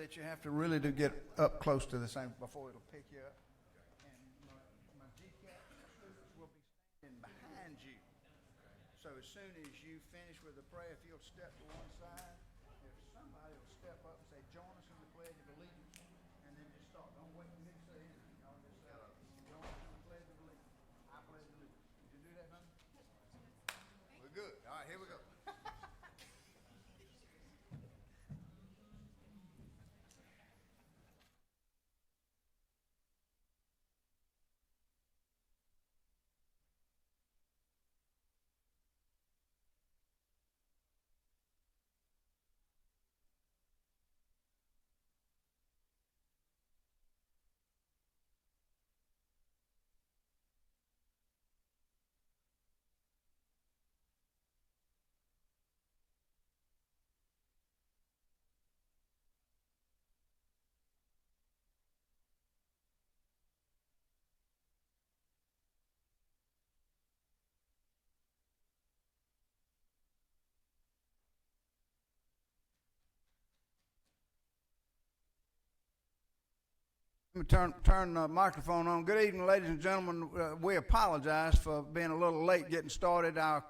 that you have to really do get up close to the same before it'll pick you up. And my GCAP students will be standing behind you. So as soon as you finish with the prayer, if you'll step to one side, if somebody will step up and say, join us in the Pledge of Allegiance, and then just start. Don't wait for me to say anything. Y'all just say, join us in the Pledge of Allegiance. I pledge allegiance. Did you do that, honey? We're good. All right, here we go. Let me turn the microphone on. Good evening, ladies and gentlemen. We apologize for being a little late getting started. Our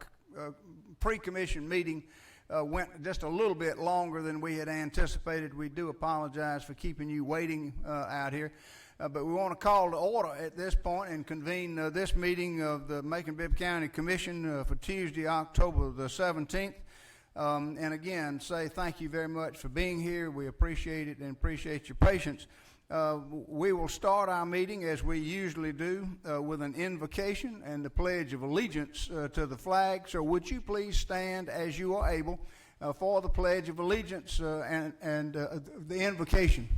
pre-commission meeting went just a little bit longer than we had anticipated. We do apologize for keeping you waiting out here. But we want to call to order at this point and convene this meeting of the Macon-Bibb County Commission for Tuesday, October the 17th. And again, say thank you very much for being here. We appreciate it and appreciate your patience. We will start our meeting as we usually do with an invocation and the Pledge of Allegiance to the flag. So would you please stand as you are able for the Pledge of Allegiance and the invocation.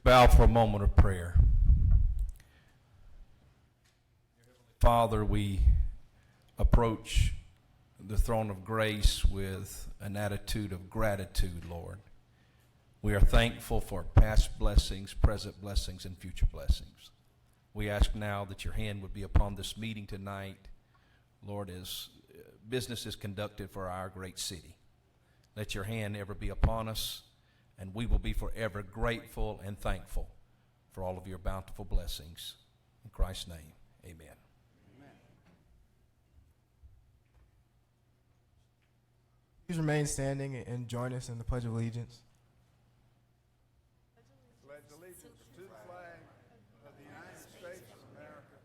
Bow for a moment of prayer. Father, we approach the throne of grace with an attitude of gratitude, Lord. We are thankful for past blessings, present blessings, and future blessings. We ask now that your hand would be upon this meeting tonight, Lord, as business is conducted for our great city. Let your hand ever be upon us, and we will be forever grateful and thankful for all of your bountiful blessings. In Christ's name, amen. Please remain standing and join us in the Pledge of Allegiance. Pledge allegiance to the flag of the United States of America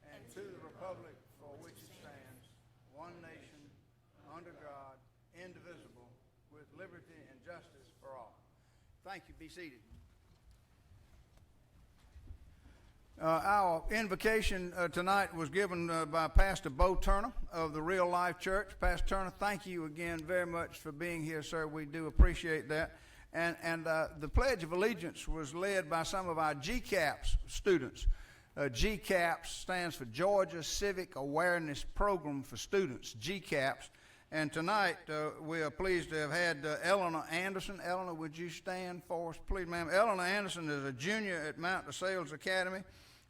and to the republic for which it stands, one nation, under God, indivisible, with liberty and justice for all. Thank you. Be seated. Our invocation tonight was given by Pastor Bo Turner of the Real Life Church. Pastor Turner, thank you again very much for being here, sir. We do appreciate that. And the Pledge of Allegiance was led by some of our GCAPS students. GCAPS stands for Georgia Civic Awareness Program for Students, GCAPS. And tonight we are pleased to have had Eleanor Anderson. Eleanor, would you stand for us, please, ma'am? Eleanor Anderson is a junior at Mount DeSales Academy,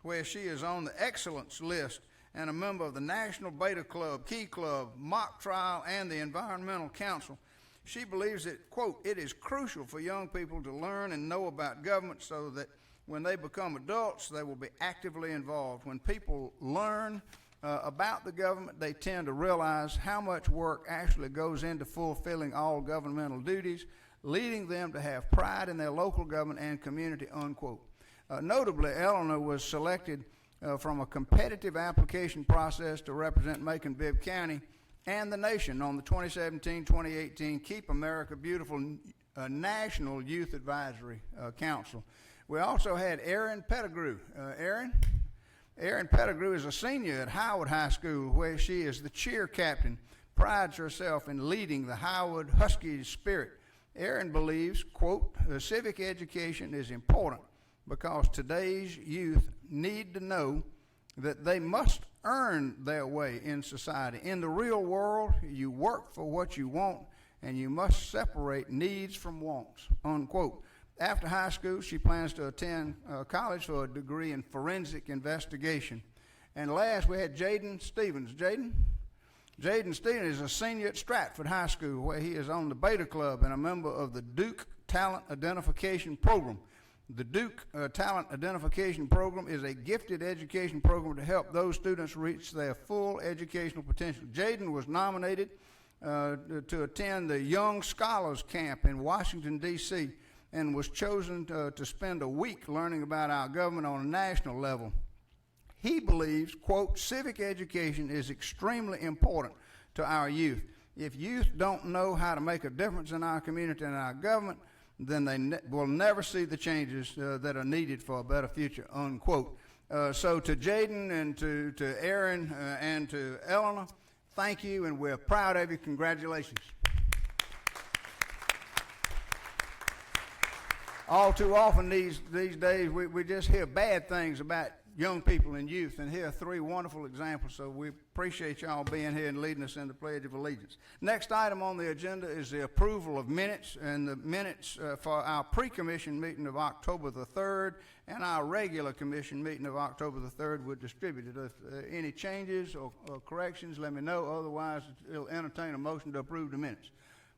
where she is on the excellence list and a member of the National Beta Club, Key Club, Mock Trial, and the Environmental Council. She believes that, quote, it is crucial for young people to learn and know about government so that when they become adults, they will be actively involved. When people learn about the government, they tend to realize how much work actually goes into fulfilling all governmental duties, leading them to have pride in their local government and community, unquote. Notably, Eleanor was selected from a competitive application process to represent Macon-Bibb County and the nation on the 2017-2018 Keep America Beautiful National Youth Advisory Council. We also had Erin Pettigrew. Erin Pettigrew is a senior at Howard High School, where she is the cheer captain, prides herself in leading the Howard Huskies spirit. Erin believes, quote, civic education is important because today's youth need to know that they must earn their way in society. In the real world, you work for what you want, and you must separate needs from wants, unquote. After high school, she plans to attend college for a degree in forensic investigation. And last, we had Jaden Stevens. Jaden? Jaden Stevens is a senior at Stratford High School, where he is on the Beta Club and a member of the Duke Talent Identification Program. The Duke Talent Identification Program is a gifted education program to help those students reach their full educational potential. Jaden was nominated to attend the Young Scholars Camp in Washington, D.C., and was chosen to spend a week learning about our government on a national level. He believes, quote, civic education is extremely important to our youth. If youth don't know how to make a difference in our community and our government, then they will never see the changes that are needed for a better future, unquote. So to Jaden and to Aaron and to Eleanor, thank you, and we're proud of you. Congratulations. All too often these days, we just hear bad things about young people and youth, and here are three wonderful examples, so we appreciate y'all being here and leading us in the Pledge of Allegiance. Next item on the agenda is the approval of minutes, and the minutes for our pre-commission meeting of October the 3rd and our regular commission meeting of October the 3rd were distributed. If any changes or corrections, let me know. Otherwise, it'll entertain a motion to approve the minutes.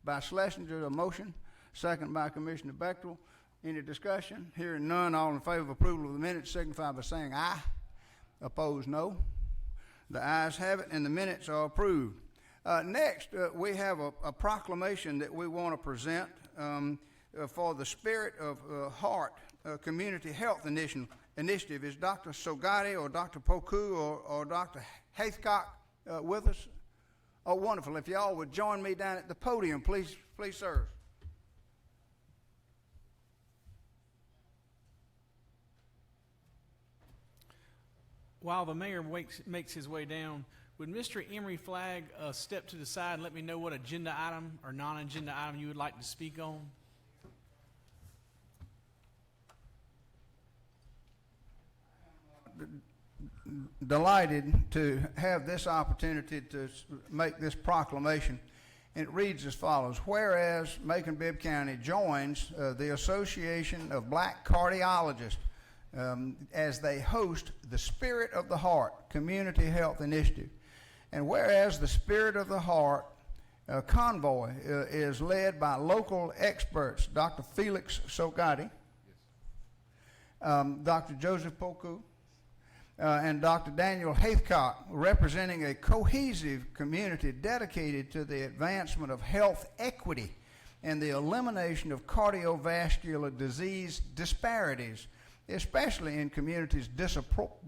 By Schlesinger, a motion. Second by Commissioner Bechtel. Any discussion? Hearing none, all in favor of approval of the minutes signify by saying aye. Opposed, no. The ayes have it, and the minutes are approved. Next, we have a proclamation that we want to present for the Spirit of Heart Community Health Initiative. Is Dr. Sogati or Dr. Poku or Dr. Hathcock with us? Oh, wonderful. If y'all would join me down at the podium, please serve. While the mayor makes his way down, would Mr. Emery Flagg step to the side and let me know what agenda item or non-agenda item you would like to speak on? Delighted to have this opportunity to make this proclamation. It reads as follows: whereas Macon-Bibb County joins the Association of Black Cardiologists as they host the Spirit of the Heart Community Health Initiative. And whereas the Spirit of the Heart convoy is led by local experts, Dr. Felix Sogati, Dr. Joseph Poku, and Dr. Daniel Hathcock, representing a cohesive community dedicated to the advancement of health equity and the elimination of cardiovascular disease disparities, especially in communities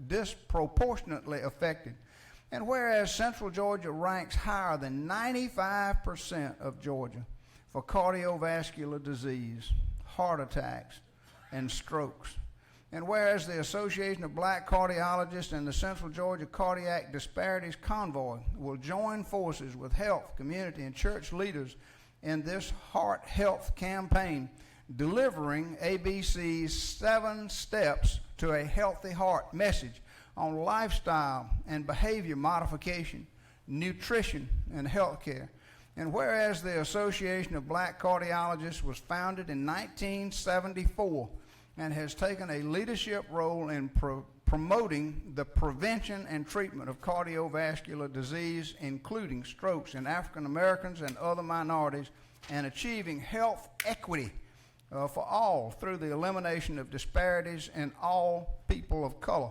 disproportionately affected. And whereas Central Georgia ranks higher than 95% of Georgia for cardiovascular disease, heart attacks, and strokes. And whereas the Association of Black Cardiologists and the Central Georgia Cardiac Disparities Convoy will join forces with health, community, and church leaders in this heart health campaign, delivering ABC's 7 steps to a healthy heart message on lifestyle and behavior modification, nutrition, and health care. And whereas the Association of Black Cardiologists was founded in 1974 and has taken a leadership role in promoting the prevention and treatment of cardiovascular disease, including strokes in African Americans and other minorities, and achieving health equity for all through the elimination of disparities in all people of color.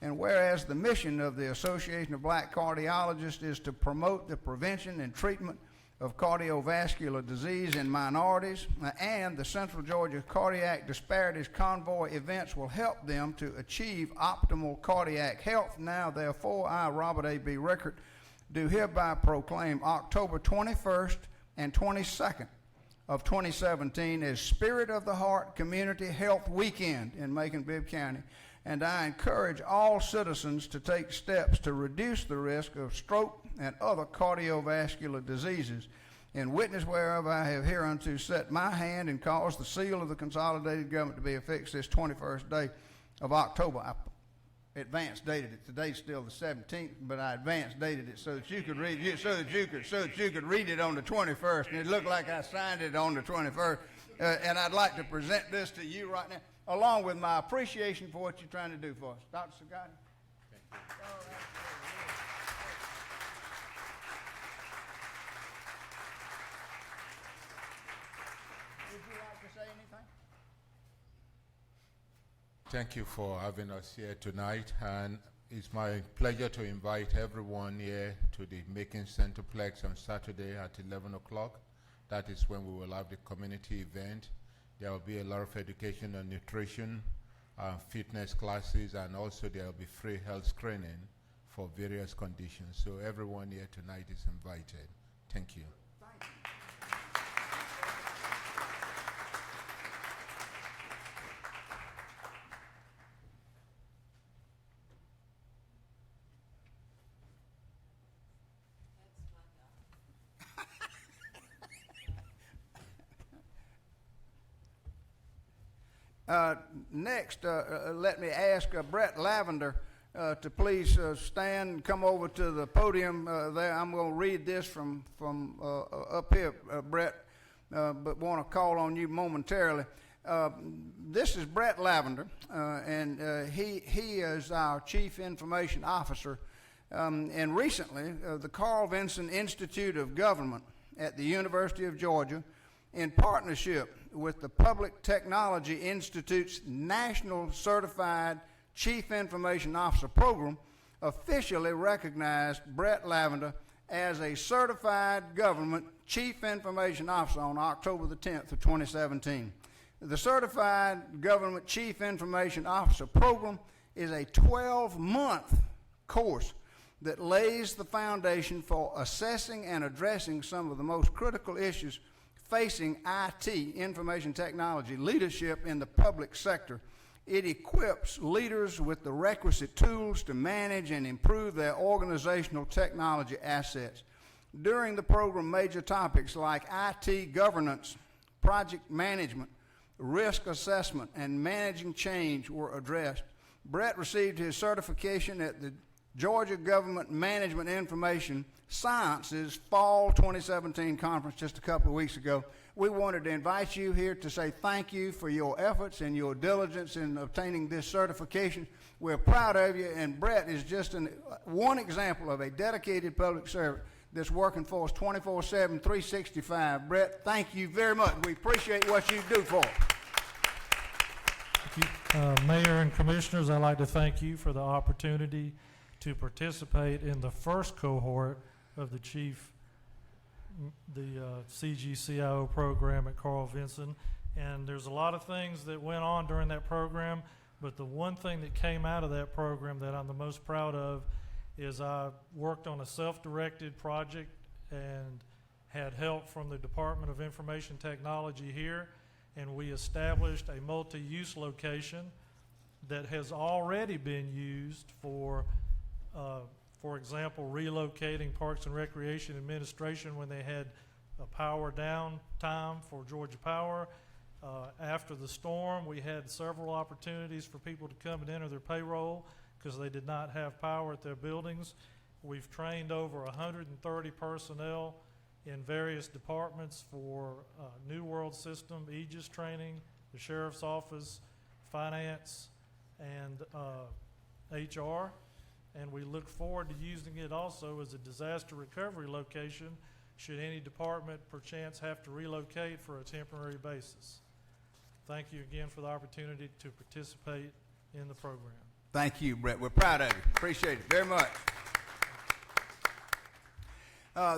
And whereas the mission of the Association of Black Cardiologists is to promote the prevention and treatment of cardiovascular disease in minorities, and the Central Georgia Cardiac Disparities Convoy events will help them to achieve optimal cardiac health. Now, therefore, I, Robert A.B. Rickert, do hereby proclaim October 21st and 22nd of 2017 as Spirit of the Heart Community Health Weekend in Macon-Bibb County. And I encourage all citizens to take steps to reduce the risk of stroke and other cardiovascular diseases. In witness whereof I have hereunto set my hand and caused the seal of the consolidated government to be affixed this 21st day of October. I advanced dated it. Today's still the 17th, but I advanced dated it so that you could read it, so that you could read it on the 21st, and it looked like I signed it on the 21st. And I'd like to present this to you right now, along with my appreciation for what you're trying to do for us. Dr. Sagati? would you like to say anything? Thank you for having us here tonight, and it's my pleasure to invite everyone here to the Macon Centerplex on Saturday at 11 o'clock. That is when we will have the community event. There will be a lot of education on nutrition, fitness classes, and also there will be free health screening for various conditions. So everyone here tonight is invited. Thank you. Next, let me ask Brett Lavender to please stand and come over to the podium there. I'm going to read this from up here, Brett, but want to call on you momentarily. This is Brett Lavender, and he is our Chief Information Officer. And recently, the Carl Vinson Institute of Government at the University of Georgia, in partnership with the Public Technology Institute's National Certified Chief Information Officer Program, officially recognized Brett Lavender as a Certified Government Chief Information Officer on October the 10th of 2017. The Certified Government Chief Information Officer Program is a 12-month course that lays the foundation for assessing and addressing some of the most critical issues facing IT, information technology, leadership in the public sector. It equips leaders with the requisite tools to manage and improve their organizational technology assets. During the program, major topics like IT governance, project management, risk assessment, and managing change were addressed. Brett received his certification at the Georgia Government Management Information Sciences Fall 2017 conference just a couple of weeks ago. We wanted to invite you here to say thank you for your efforts and your diligence in obtaining this certification. We're proud of you, and Brett is just one example of a dedicated public servant that's working for us 24/7, 365. Brett, thank you very much. We appreciate what you do for us. Mayor and Commissioners, I'd like to thank you for the opportunity to participate in the first cohort of the CGCIO program at Carl Vinson. And there's a lot of things that went on during that program, but the one thing that came out of that program that I'm the most proud of is I worked on a self-directed project and had help from the Department of Information Technology here, and we established a multi-use location that has already been used for example, relocating Parks and Recreation Administration when they had a power down time for Georgia Power. After the storm, we had several opportunities for people to come and enter their payroll because they did not have power at their buildings. We've trained over 130 personnel in various departments for New World System, Aegis training, the Sheriff's Office, Finance, and HR. And we look forward to using it also as a disaster recovery location should any department perchance have to relocate for a temporary basis. Thank you again for the opportunity to participate in the program. Thank you, Brett. We're proud of you. Appreciate it very much.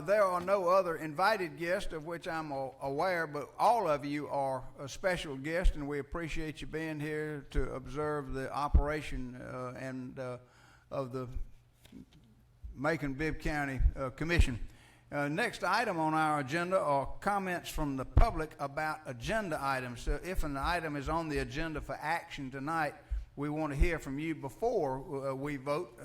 There are no other invited guests of which I'm aware, but all of you are a special guest, and we appreciate you being here to observe the operation of the Macon-Bibb County Commission. Next item on our agenda are comments from the public about agenda items. So if an item is on the agenda for action tonight, we want to hear from you before we vote.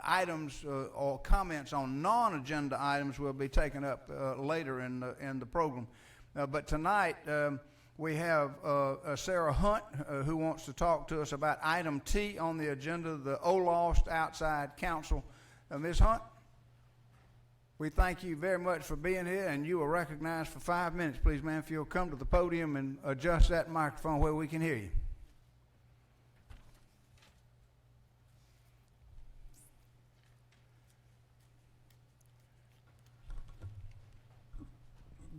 Items or comments on non-agenda items will be taken up later in the program. But tonight we have Sarah Hunt who wants to talk to us about item T on the agenda, the OLOST Outside Counsel. Ms. Hunt, we thank you very much for being here, and you are recognized for 5 minutes. Please, ma'am, if you'll come to the podium and adjust that microphone where we can hear you.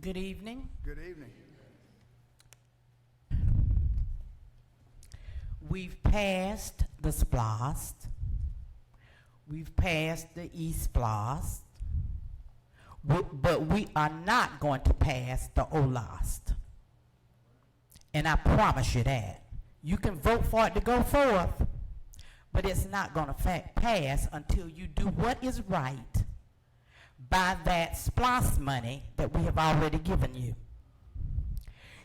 Good evening. Good evening. We've passed the SPLOST. We've passed the E-SPLOST. But we are not going to pass the OLOST. And I promise you that. You can vote for it to go forth, but it's not going to pass until you do what is right by that SPLOST money that we have already given you.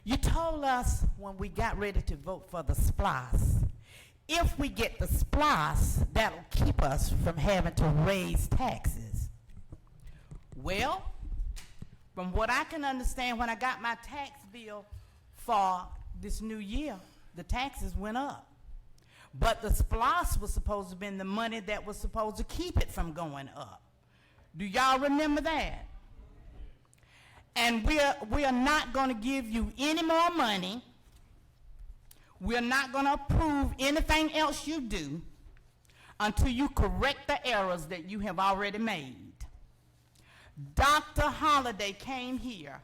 You told us when we got ready to vote for the SPLOST, if we get the SPLOST, that'll keep us from having to raise taxes. Well, from what I can understand, when I got my tax bill for this new year, the taxes went up. But the SPLOST was supposed to be the money that was supposed to keep it from going up. Do y'all remember that? And we are not going to give you any more money. We're not going to approve anything else you do until you correct the errors that you have already made. Dr. Holliday came here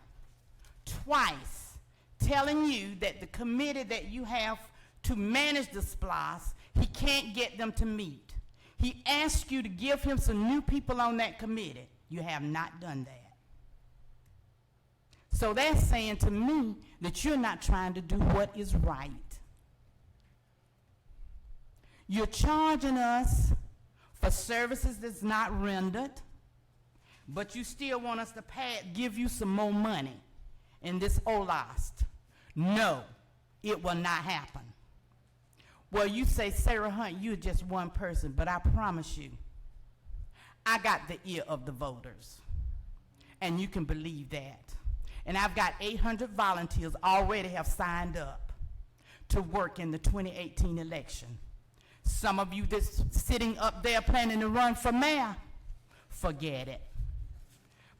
twice telling you that the committee that you have to manage the SPLOST, he can't get them to meet. He asked you to give him some new people on that committee. You have not done that. So that's saying to me that you're not trying to do what is right. You're charging us for services that's not rendered, but you still want us to give you some more money in this OLOST. No, it will not happen. Well, you say, Sarah Hunt, you're just one person, but I promise you, I got the ear of the voters, and you can believe that. And I've got 800 volunteers already have signed up to work in the 2018 election. Some of you that's sitting up there planning to run for mayor, forget it.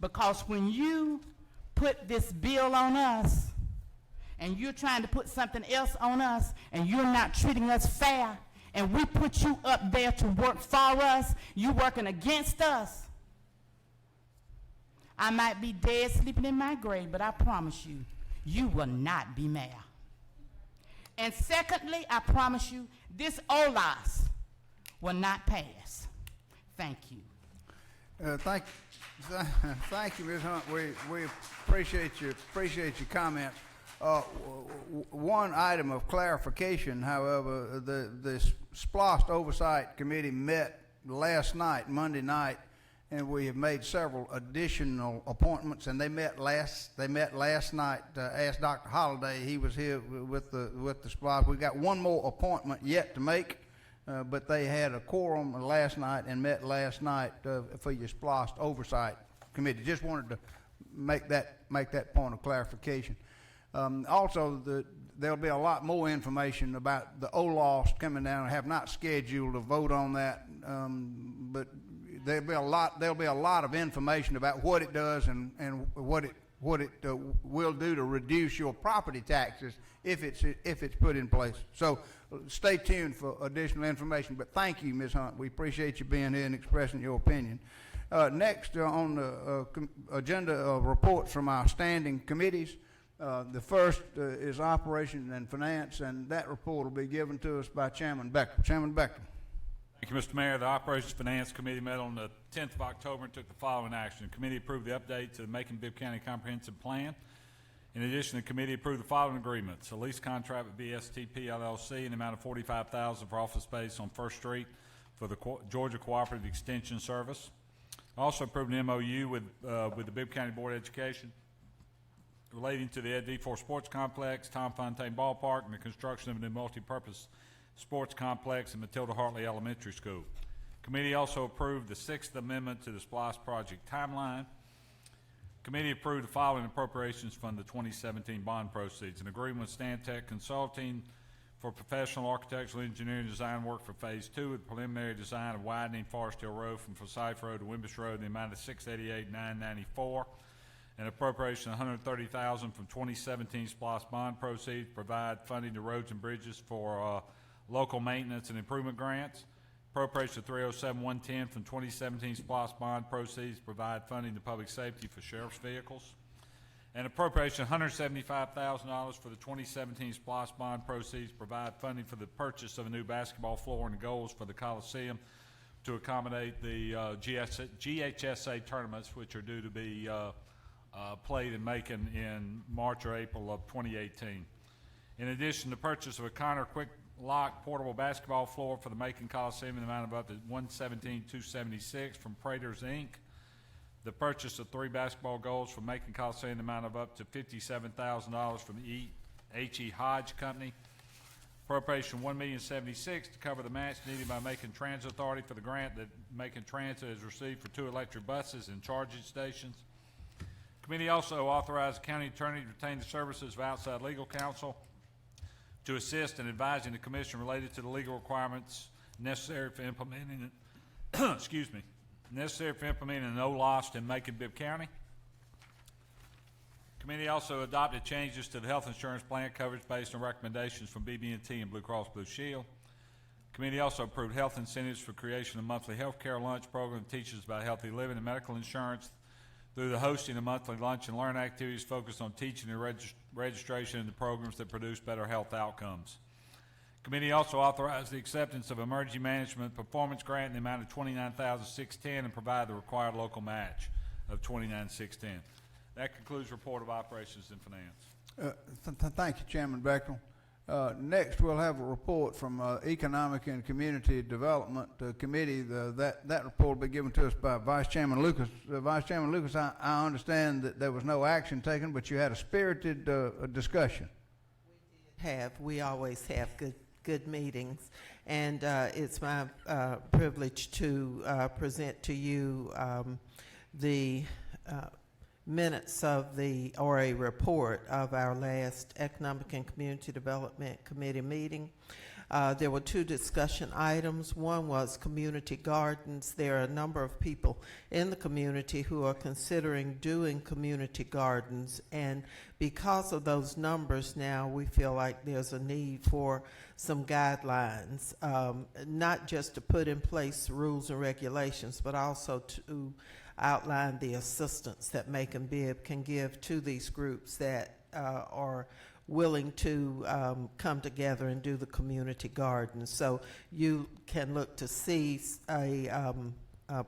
Because when you put this bill on us, and you're trying to put something else on us, and you're not treating us fair, and we put you up there to work for us, you working against us. I might be dead sleeping in my grave, but I promise you, you will not be mayor. And secondly, I promise you, this OLOS will not pass. Thank you. Thank you, Ms. Hunt. We appreciate your comments. One item of clarification, however, the SPLOST Oversight Committee met last night, Monday night, and we have made several additional appointments. And they met last night. Asked Dr. Holliday; he was here with the SPLOST. We got one more appointment yet to make, but they had a quorum last night and met last night for your SPLOST Oversight Committee. Just wanted to make that point of clarification. Also, there'll be a lot more information about the OLOST coming down. I have not scheduled a vote on that, but there'll be a lot of information about what it does and what it will do to reduce your property taxes if it's put in place. So stay tuned for additional information. But thank you, Ms. Hunt. We appreciate you being here and expressing your opinion. Next on the agenda, reports from our standing committees. The first is Operations and Finance, and that report will be given to us by Chairman Becker. Chairman Becker. Thank you, Mr. Mayor. The Operations Finance Committee met on the 10th of October and took the following action. The committee approved the update to the Macon-Bibb County Comprehensive Plan. In addition, the committee approved the following agreements: a lease contract with BSTP LLC in the amount of $45,000 for office space on First Street for the Georgia Cooperative Extension Service. Also approved an MOU with the Bibb County Board of Education relating to the Ed D4 Sports Complex, Tom Fontaine Ballpark, and the construction of a new multi-purpose sports complex in Matilda Hartley Elementary School. Committee also approved the 6th Amendment to the SPLOST project timeline. Committee approved the following appropriations from the 2017 bond proceeds: an agreement with Stantec Consulting for professional architectural engineering design work for Phase 2 with preliminary design of widening Forest Hill Road from Forsyth Road to Wimbish Road in the amount of $688,994. An appropriation of $130,000 from 2017 SPLOST bond proceeds provide funding to roads and bridges for local maintenance and improvement grants. Appropriation of $307,110 from 2017 SPLOST bond proceeds provide funding to public safety for sheriff's vehicles. and appropriation $175,000 for the 2017 SPLOST bond proceeds provide funding for the purchase of a new basketball floor and goals for the Coliseum to accommodate the GHSA tournaments, which are due to be played in Macon in March or April of 2018. In addition, the purchase of a Connor Quick Lock portable basketball floor for the Macon Coliseum in the amount of up to $117,276 from Praters Inc. The purchase of 3 basketball goals from Macon Coliseum in the amount of up to $57,000 from H.E. Hodge Company. Appropriation $1,076,000 to cover the match needed by Macon Transit Authority for the grant that Macon Transit has received for 2 electric buses and charging stations. Committee also authorized the county attorney to retain the services of outside legal counsel to assist in advising the commission related to the legal requirements necessary for implementing necessary for implementing an OLOST in Macon-Bibb County. Committee also adopted changes to the health insurance plan coverage based on recommendations from BB&T and Blue Cross Blue Shield. Committee also approved health incentives for creation of monthly health care lunch program that teaches about healthy living and medical insurance through the hosting of monthly lunch and learn activities focused on teaching and registration into programs that produce better health outcomes. Committee also authorized the acceptance of emergency management performance grant in the amount of $29,610 and provide the required local match of $29,610. That concludes report of operations and finance. Thank you, Chairman Beckrell. Next, we'll have a report from Economic and Community Development Committee. That report will be given to us by Vice Chairman Lucas. Vice Chairman Lucas, I understand that there was no action taken, but you had a spirited discussion. We always have good meetings, and it's my privilege to present to you the minutes of or a report of our last Economic and Community Development Committee meeting. There were 2 discussion items. One was community gardens. There are a number of people in the community who are considering doing community gardens, and because of those numbers now, we feel like there's a need for some guidelines, not just to put in place rules and regulations, but also to outline the assistance that Macon-Bibb can give to these groups that are willing to come together and do the community garden. So you can look to see a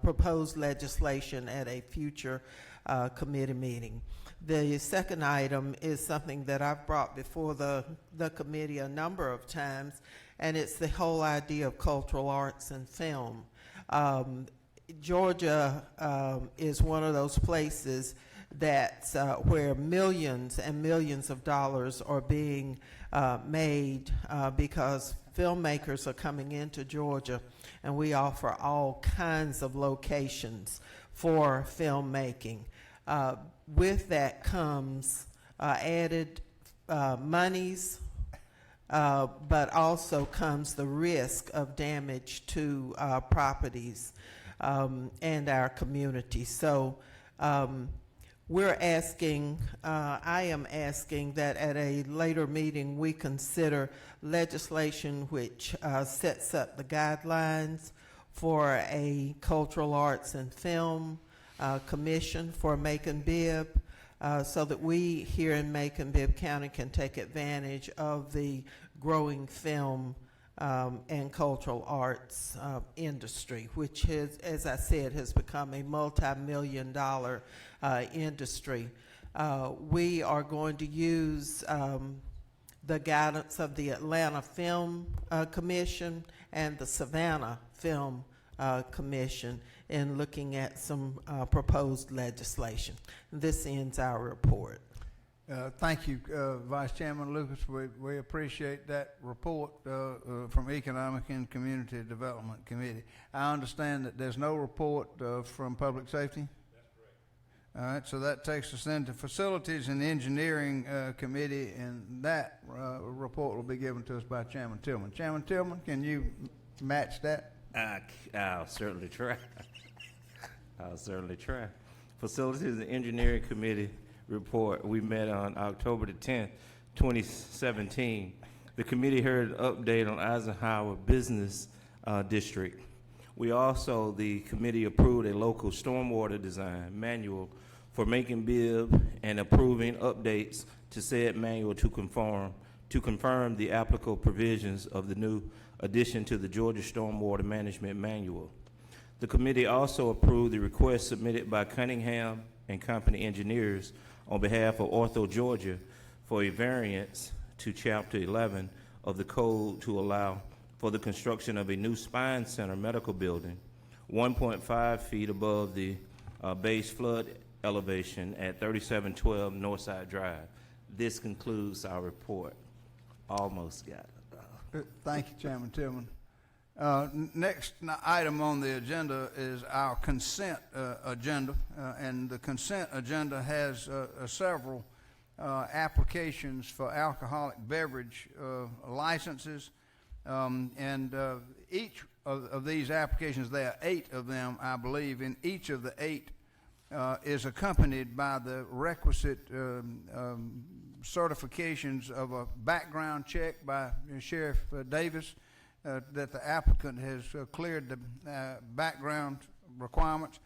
proposed legislation at a future committee meeting. The second item is something that I've brought before the committee a number of times, and it's the whole idea of cultural arts and film. Georgia is one of those places that's where millions and millions of dollars are being made because filmmakers are coming into Georgia, and we offer all kinds of locations for filmmaking. With that comes added monies, but also comes the risk of damage to properties and our community. So we're asking, I am asking that at a later meeting we consider legislation which sets up the guidelines for a cultural arts and film commission for Macon-Bibb, so that we here in Macon-Bibb County can take advantage of the growing film and cultural arts industry, which has, as I said, has become a multi-million-dollar industry. We are going to use the guidance of the Atlanta Film Commission and the Savannah Film Commission in looking at some proposed legislation. This ends our report. Thank you, Vice Chairman Lucas. We appreciate that report from Economic and Community Development Committee. I understand that there's no report from Public Safety? That's correct. All right, so that takes us into Facilities and Engineering Committee, and that report will be given to us by Chairman Tillman. Chairman Tillman, can you match that? I'll certainly try. I'll certainly try. Facilities and Engineering Committee report. We met on October the 10th, 2017. The committee heard an update on Eisenhower Business District. The committee approved a local stormwater design manual for Macon-Bibb and approving updates to said manual to confirm the applicable provisions of the new addition to the Georgia Stormwater Management Manual. The committee also approved the request submitted by Cunningham and Company Engineers on behalf of Ortho Georgia for a variance to Chapter 11 of the code to allow for the construction of a new spine center medical building 1.5 feet above the base flood elevation at 3712 Northside Drive. This concludes our report. Almost got it. Thank you, Chairman Tillman. Next item on the agenda is our consent agenda, and the consent agenda has several applications for alcoholic beverage licenses, and each of these applications, there are 8 of them, I believe, and each of the 8 is accompanied by the requisite certifications of a background check by Sheriff Davis, that the applicant has cleared the background requirements,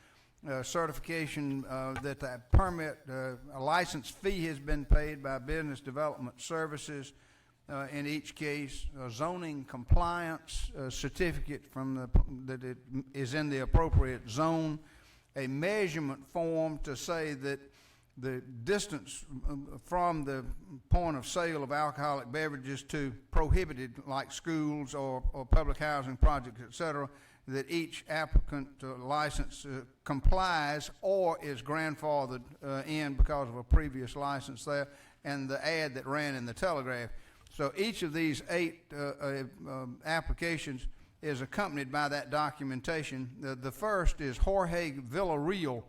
certification that the permit, a license fee has been paid by Business Development Services in each case, a zoning compliance certificate from that it is in the appropriate zone, a measurement form to say that the distance from the point of sale of alcoholic beverages to prohibited, like schools or public housing projects, et cetera, that each applicant license complies or is grandfathered in because of a previous license there, and the ad that ran in the Telegraph. So each of these 8 applications is accompanied by that documentation. The first is Jorge Villarreal,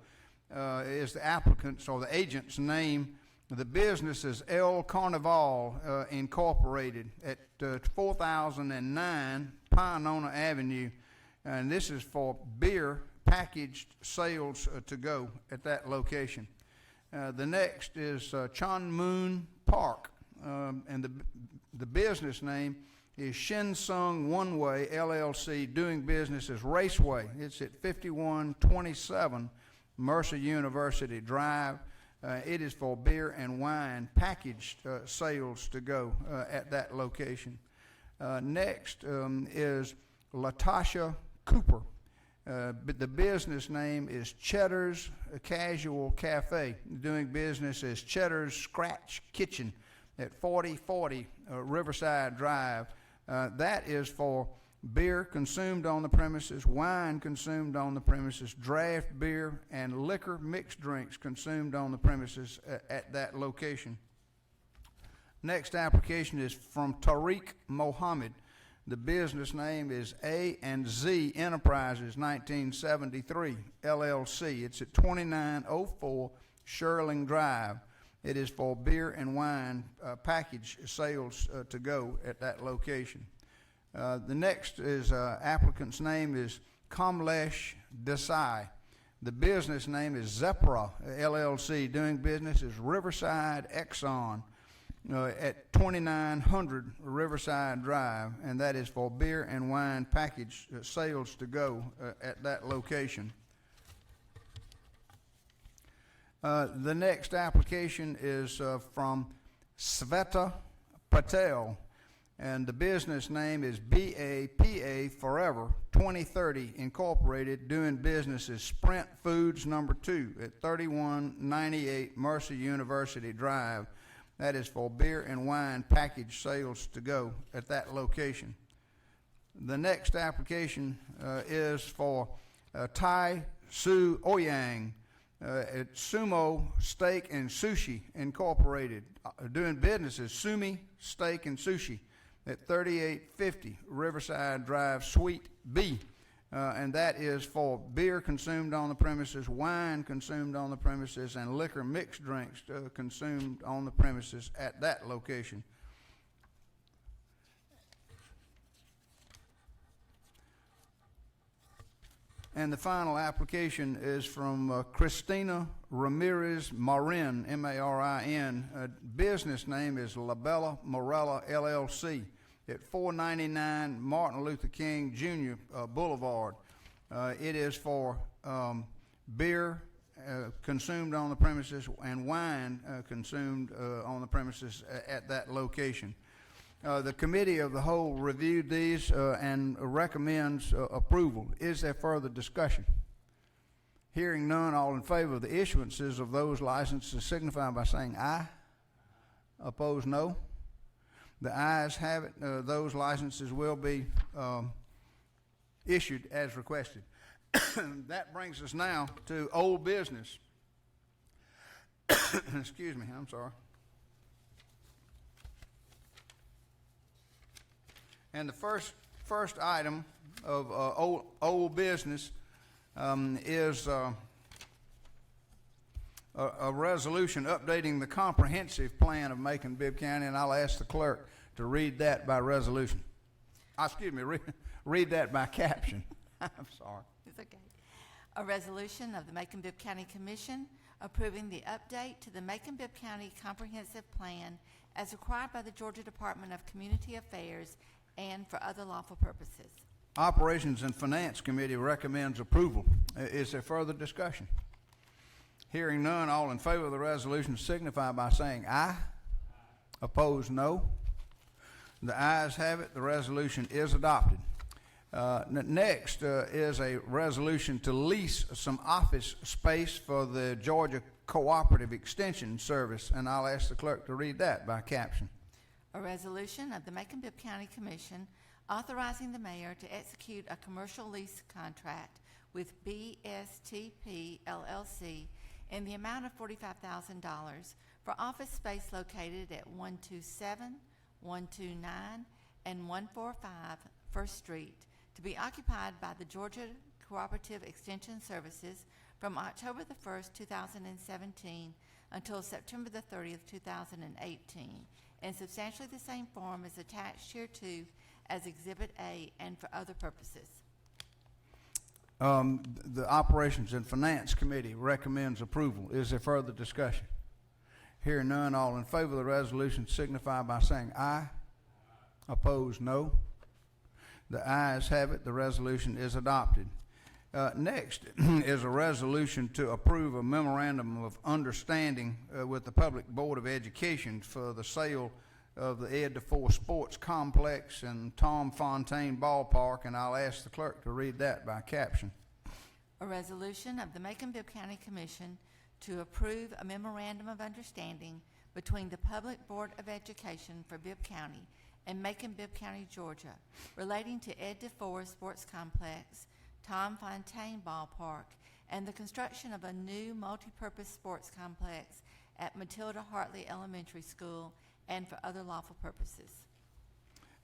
is the applicant's or the agent's name. The business is El Carnival Incorporated at 4009 Pinona Avenue, and this is for beer packaged sales to go at that location. The next is Chon Moon Park, and the business name is Shin Sung One Way LLC, doing business as Raceway. It's at 5127 Mercer University Drive. It is for beer and wine packaged sales to go at that location. Next is Latasha Cooper. But the business name is Cheddar's Casual Cafe, doing business as Cheddar's Scratch Kitchen at 4040 Riverside Drive. That is for beer consumed on the premises, wine consumed on the premises, draft beer, and liquor mixed drinks consumed on the premises at that location. Next application is from Tariq Mohammed. The business name is A&Z Enterprises 1973 LLC. It's at 2904 Sherling Drive. It is for beer and wine package sales to go at that location. The next is applicant's name is Kamlesh Desai. The business name is Zepra LLC, doing business as Riverside Exxon at 2900 Riverside Drive, and that is for beer and wine package sales to go at that location. The next application is from Sveta Patel, and the business name is BAPA Forever 2030 Incorporated, doing business as Sprint Foods No. 2 at 3198 Mercer University Drive. That is for beer and wine package sales to go at that location. The next application is for Tai Su Oyang at Sumo Steak and Sushi Incorporated, doing business as Sumi Steak and Sushi at 3850 Riverside Drive, Suite B. And that is for beer consumed on the premises, wine consumed on the premises, and liquor mixed drinks consumed on the premises at that location. And the final application is from Christina Ramirez Marin, M-A-R-I-N. Business name is La Bella Morella LLC at 499 Martin Luther King Jr. Boulevard. It is for beer consumed on the premises and wine consumed on the premises at that location. The Committee of the Whole reviewed these and recommends approval. Is there further discussion? Hearing none, all in favor of the issuances of those licenses signify by saying aye. Opposed, no. The ayes have it. Those licenses will be issued as requested. That brings us now to old business. Excuse me, I'm sorry. And the first item of old business is a resolution updating the comprehensive plan of Macon-Bibb County, and I'll ask the clerk to read that by resolution. Excuse me, read that by caption. I'm sorry. It's okay. A resolution of the Macon-Bibb County Commission approving the update to the Macon-Bibb County Comprehensive Plan as required by the Georgia Department of Community Affairs and for other lawful purposes. Operations and Finance Committee recommends approval. Is there further discussion? Hearing none, all in favor of the resolution signify by saying aye. Opposed, no. The ayes have it. The resolution is adopted. Next is a resolution to lease some office space for the Georgia Cooperative Extension Service, and I'll ask the clerk to read that by caption. A resolution of the Macon-Bibb County Commission authorizing the mayor to execute a commercial lease contract with BSTP LLC in the amount of $45,000 for office space located at 127, 129, and 145 First Street to be occupied by the Georgia Cooperative Extension Services from October the 1st, 2017 until September the 30th, 2018, in substantially the same form as attached hereto as Exhibit A and for other purposes. The Operations and Finance Committee recommends approval. Is there further discussion? Hearing none, all in favor of the resolution signify by saying aye. Opposed, no. The ayes have it. The resolution is adopted. Next is a resolution to approve a memorandum of understanding with the Public Board of Education for the sale of the Ed DeFore Sports Complex and Tom Fontaine Ballpark, and I'll ask the clerk to read that by caption. A resolution of the Macon-Bibb County Commission to approve a memorandum of understanding between the Public Board of Education for Bibb County and Macon-Bibb County, Georgia, relating to Ed DeFore Sports Complex, Tom Fontaine Ballpark, and the construction of a new multi-purpose sports complex at Matilda Hartley Elementary School and for other lawful purposes.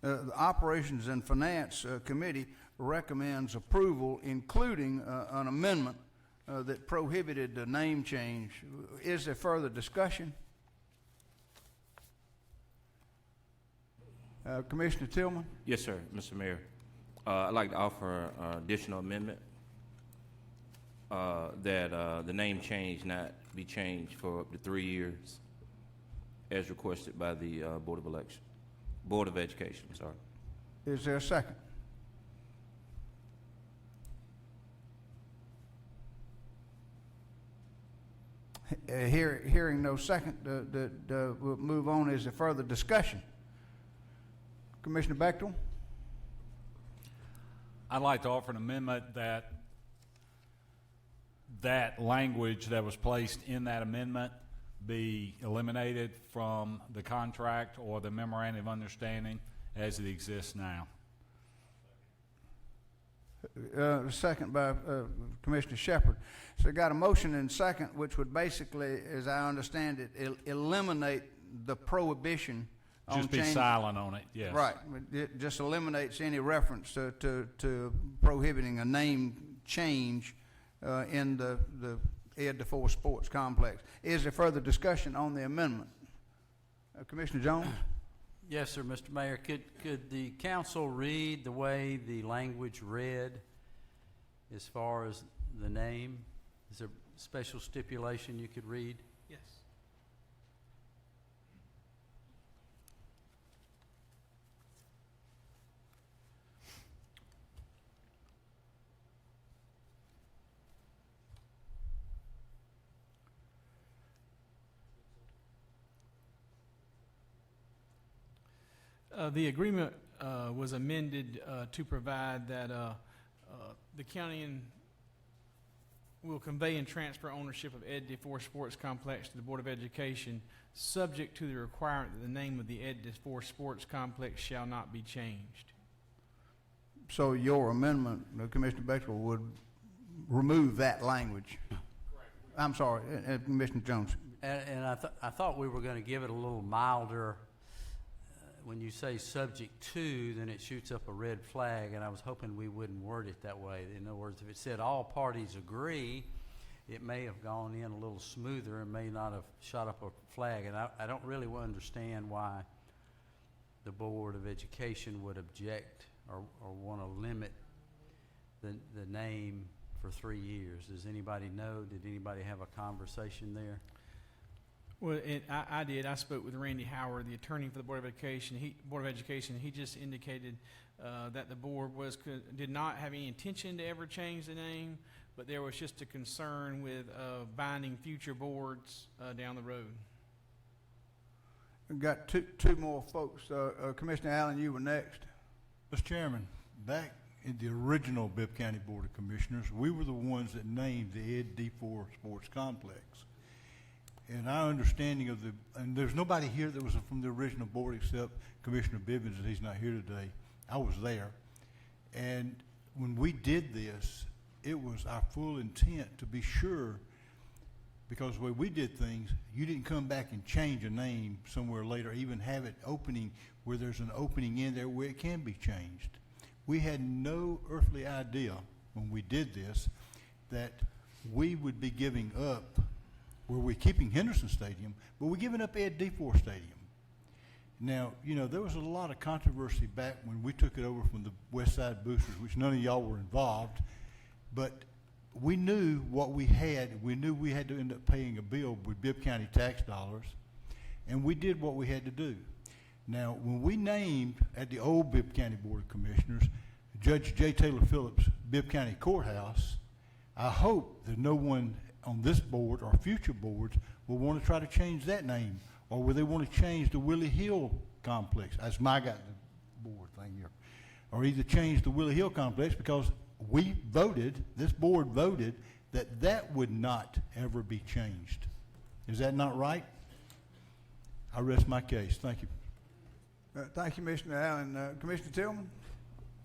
The Operations and Finance Committee recommends approval, including an amendment that prohibited the name change. Is there further discussion? Commissioner Tillman? Yes, sir, Mr. Mayor. I'd like to offer an additional amendment that the name change not be changed for up to 3 years, as requested by the Board of Education. Sorry. Is there a second? Hearing no second, we'll move on. Is there further discussion? Commissioner Bechtel? I'd like to offer an amendment that language that was placed in that amendment be eliminated from the contract or the memorandum of understanding as it exists now. Second by Commissioner Shepard. So got a motion and second, which would basically, as I understand it, eliminate the prohibition on Just be change. silent on it, yes. Right. It just eliminates any reference to prohibiting a name change in the Ed DeFore Sports Complex. Is there further discussion on the amendment? Commissioner Jones? Yes, sir, Mr. Mayor. Could the council read the way the language read as far as the name? Is there a special stipulation you could read? Yes. The agreement was amended to provide that the county will convey and transfer ownership of Ed DeForest Sports Complex to the Board of Education, subject to the requirement that the name of the Ed DeForest Sports Complex shall not be changed. So your amendment, Commissioner Bexwell, would remove that language? Correct. I'm sorry, Commissioner Jones. And I thought we were going to give it a little milder. When you say subject to, then it shoots up a red flag, and I was hoping we wouldn't word it that way. In other words, if it said all parties agree, it may have gone in a little smoother and may not have shot up a flag. And I don't really understand why the Board of Education would object or want to limit the name for 3 years. Does anybody know? Did anybody have a conversation there? Well, I did. I spoke with Randy Howard, the attorney for the Board of Education. He just indicated that the board did not have any intention to ever change the name, but there was just a concern with binding future boards down the road. We've got two more folks. Commissioner Allen, you were next. Mr. Chairman, back in the original Bibb County Board of Commissioners, we were the ones that named the Ed D4 Sports Complex. And our understanding of and there's nobody here that was from the original board except Commissioner Bibbins, and he's not here today. I was there. And when we did this, it was our full intent to be sure, because the way we did things, you didn't come back and change a name somewhere later, even have it opening where there's an opening in there where it can be changed. We had no earthly idea when we did this that we would be giving up, where we're keeping Henderson Stadium, but we're giving up Ed D4 Stadium. Now, you know, there was a lot of controversy back when we took it over from the West Side Boosters, which none of y'all were involved, but we knew what we had. We knew we had to end up paying a bill with Bibb County tax dollars, and we did what we had to do. Now, when we named at the old Bibb County Board of Commissioners, Judge J. Taylor Phillips, Bibb County Courthouse, I hope that no one on this board or future boards will want to try to change that name, or will they want to change the Willie Hill Complex? That's my got the board thing here. Or either change the Willie Hill Complex, because we voted, this board voted, that that would not ever be changed. Is that not right? I rest my case. Thank you. Thank you, Commissioner Allen. Commissioner Tillman?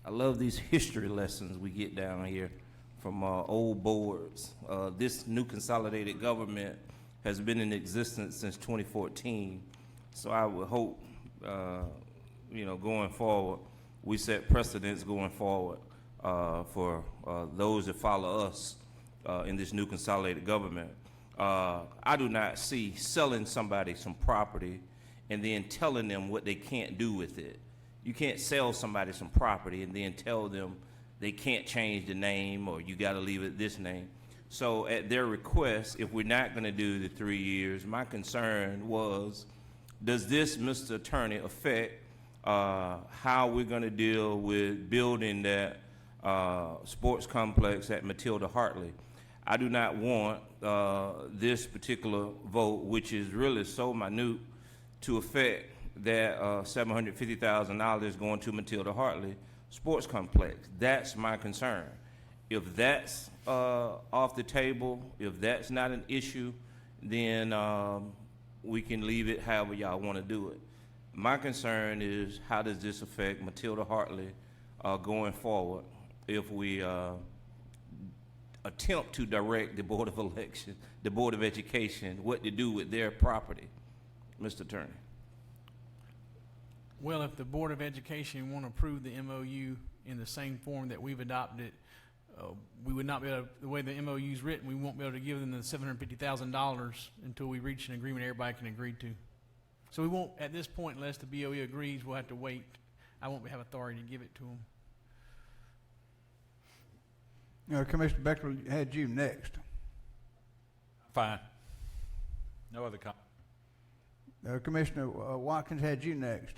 I love these history lessons we get down here from old boards. This new consolidated government has been in existence since 2014. So I would hope, going forward, we set precedents going forward for those that follow us in this new consolidated government. I do not see selling somebody some property and then telling them what they can't do with it. You can't sell somebody some property and then tell them they can't change the name or you got to leave it this name. So at their request, if we're not going to do the 3 years, my concern was, does this, Mr. Attorney, affect how we're going to deal with building that sports complex at Matilda Hartley? I do not want this particular vote, which is really so minute, to affect that $750,000 going to Matilda Hartley Sports Complex. That's my concern. If that's off the table, if that's not an issue, then we can leave it however y'all want to do it. My concern is, how does this affect Matilda Hartley going forward if we attempt to direct the Board of Education, what to do with their property? Mr. Attorney. Well, if the Board of Education want to approve the MOU in the same form that we've adopted it, we would not be able to, the way the MOU is written, we won't be able to give them the $750,000 until we reach an agreement everybody can agree to. So we won't, at this point, unless the BOE agrees, we'll have to wait. I won't have authority to give it to them. Commissioner Becker had you next. Fine. No other comment. Commissioner Watkins had you next.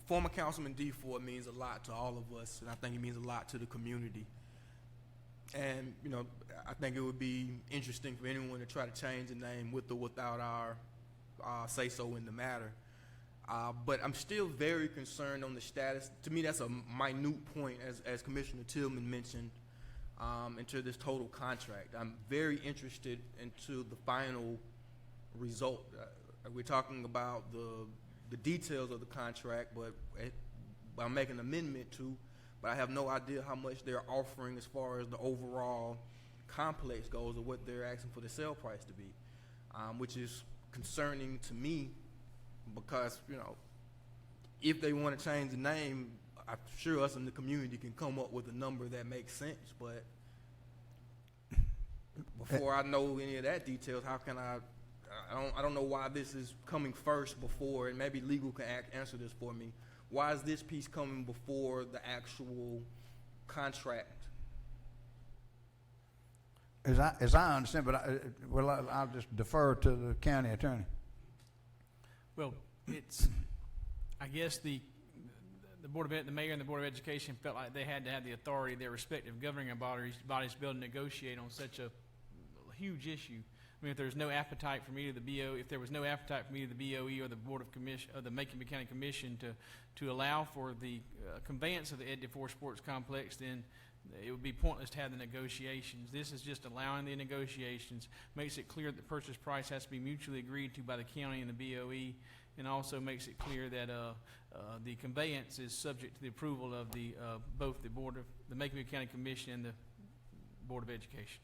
Former Councilman D4 means a lot to all of us, and I think it means a lot to the community. And, I think it would be interesting for anyone to try to change the name with or without our say so in the matter. But I'm still very concerned on the status. To me, that's a minute point, as Commissioner Tillman mentioned, into this total contract. I'm very interested into the final result. We're talking about the details of the contract, but I'm making an amendment to, but I have no idea how much they're offering as far as the overall complex goes, or what they're asking for the sale price to be, which is concerning to me, because, you know, if they want to change the name, I'm sure us in the community can come up with a number that makes sense, but before I know any of that details, how can I don't know why this is coming first before, and maybe legal can answer this for me. Why is this piece coming before the actual contract? As I understand, but I'll just defer to the county attorney. Well, it's, I guess the mayor and the Board of Education felt like they had to have the authority, their respective governing bodies to be able to negotiate on such a huge issue. I mean, if there's no appetite from either the BO, if there was no appetite from either the BOE or the Board of Commission, or the Macon-Bibb County Commission to allow for the conveyance of the Ed DeFore Sports Complex, then it would be pointless to have the negotiations. This is just allowing the negotiations, makes it clear that the purchase price has to be mutually agreed to by the county and the BOE, and also makes it clear that the conveyance is subject to the approval of both the Macon-Bibb County Commission and the Board of Education.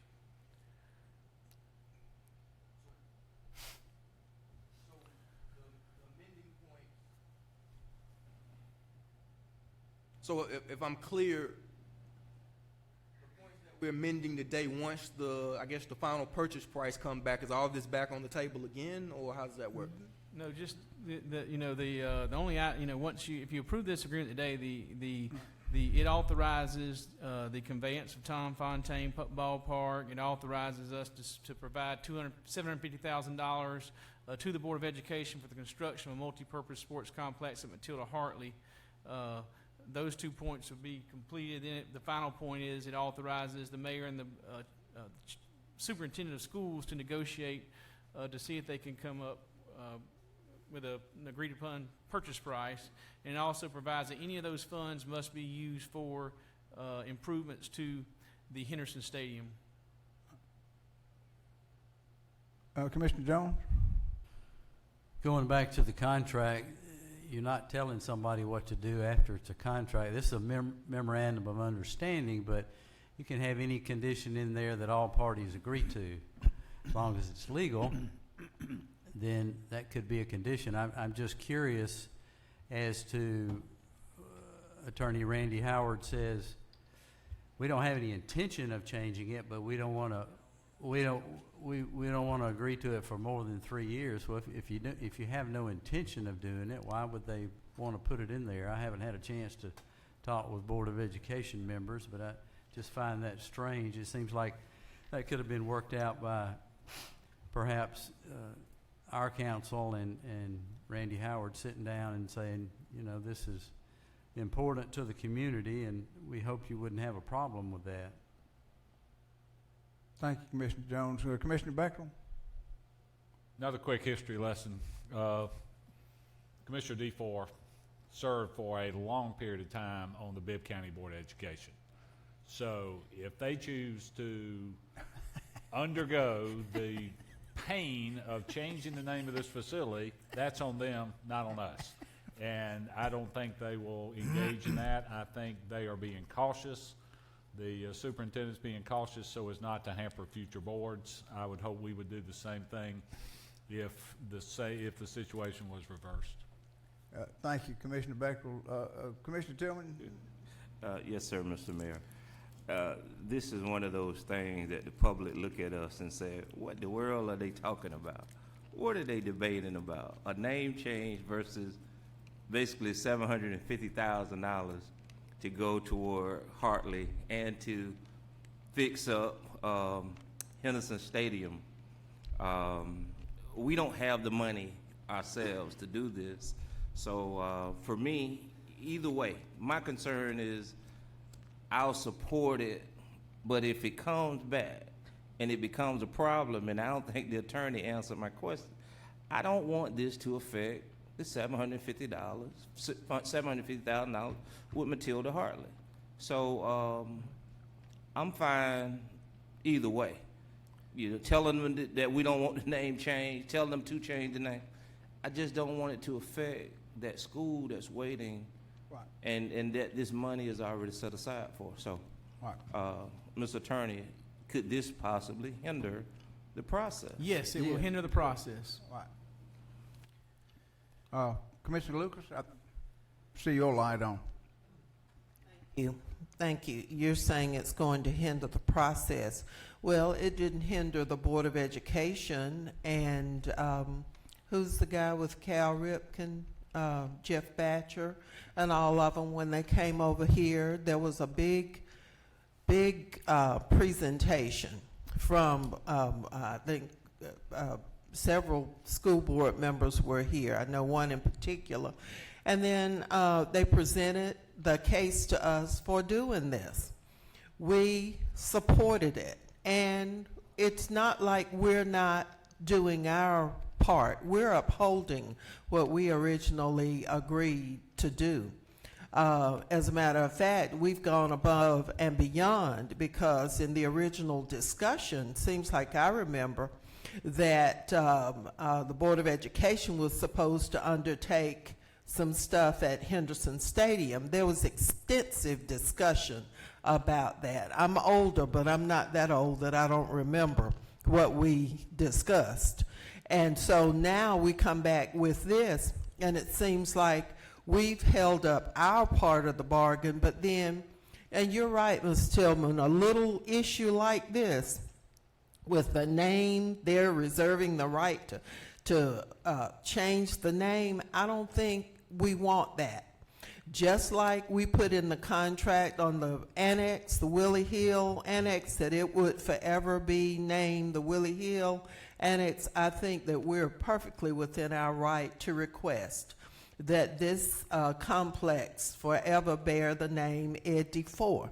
So if I'm clear, the points that we're amending today, once the final purchase price come back, is all this back on the table again, or how does that work? No, just the only if you approve this agreement today, it authorizes the conveyance of Tom Fontaine Ballpark. It authorizes us to provide $750,000 to the Board of Education for the construction of a multi-purpose sports complex at Matilda Hartley. Those 2 points will be completed. Then the final point is it authorizes the mayor and the superintendent of schools to negotiate to see if they can come up with an agreed upon purchase price. And it also provides that any of those funds must be used for improvements to the Henderson Stadium. Commissioner Jones? Going back to the contract, you're not telling somebody what to do after it's a contract. This is a memorandum of understanding, but you can have any condition in there that all parties agree to. As long as it's legal, then that could be a condition. I'm just curious as to, Attorney Randy Howard says, we don't have any intention of changing it, but we don't want to agree to it for more than 3 years. Well, if you have no intention of doing it, why would they want to put it in there? I haven't had a chance to talk with Board of Education members, but I just find that strange. It seems like that could have been worked out by perhaps our council and Randy Howard sitting down and saying, this is important to the community, and we hope you wouldn't have a problem with that. Thank you, Commissioner Jones. Commissioner Beckrell? Another quick history lesson. Commissioner DeFore served for a long period of time on the Bibb County Board of Education. So if they choose to undergo the pain of changing the name of this facility, that's on them, not on us. And I don't think they will engage in that. I think they are being cautious. The superintendent's being cautious so as not to hamper future boards. I would hope we would do the same thing if the situation was reversed. Thank you, Commissioner Beckrell. Commissioner Tillman? Yes, sir, Mr. Mayor. This is one of those things that the public look at us and say, what the world are they talking about? What are they debating about? A name change versus basically $750,000 to go toward Hartley and to fix up Henderson Stadium. We don't have the money ourselves to do this. So for me, either way, my concern is I'll support it, but if it comes back and it becomes a problem, and I don't think the attorney answered my question, I don't want this to affect the $750,000 with Matilda Hartley. So I'm fine either way. You know, telling them that we don't want the name changed, telling them to change the name. I just don't want it to affect that school that's waiting, Right. and that this money is already set aside for. So, Right. Mr. Attorney, could this possibly hinder the process? Yes, it will hinder the process. Right. Commissioner Lucas, I see your light on. Thank you. You're saying it's going to hinder the process. Well, it didn't hinder the Board of Education, and who's the guy with Cal Ripken? Jeff Batcher, and all of them. When they came over here, there was a big presentation from, I think, several school board members were here. I know one in particular. And then they presented the case to us for doing this. We supported it. And it's not like we're not doing our part. We're upholding what we originally agreed to do. As a matter of fact, we've gone above and beyond, because in the original discussion, seems like I remember that the Board of Education was supposed to undertake some stuff at Henderson Stadium. There was extensive discussion about that. I'm older, but I'm not that old that I don't remember what we discussed. And so now we come back with this, and it seems like we've held up our part of the bargain, but then, and you're right, Ms. Tillman, a little issue like this, with the name, they're reserving the right to change the name. I don't think we want that. Just like we put in the contract on the annex, the Willie Hill annex, that it would forever be named the Willie Hill annex, I think that we're perfectly within our right to request that this complex forever bear the name Ed DeFore.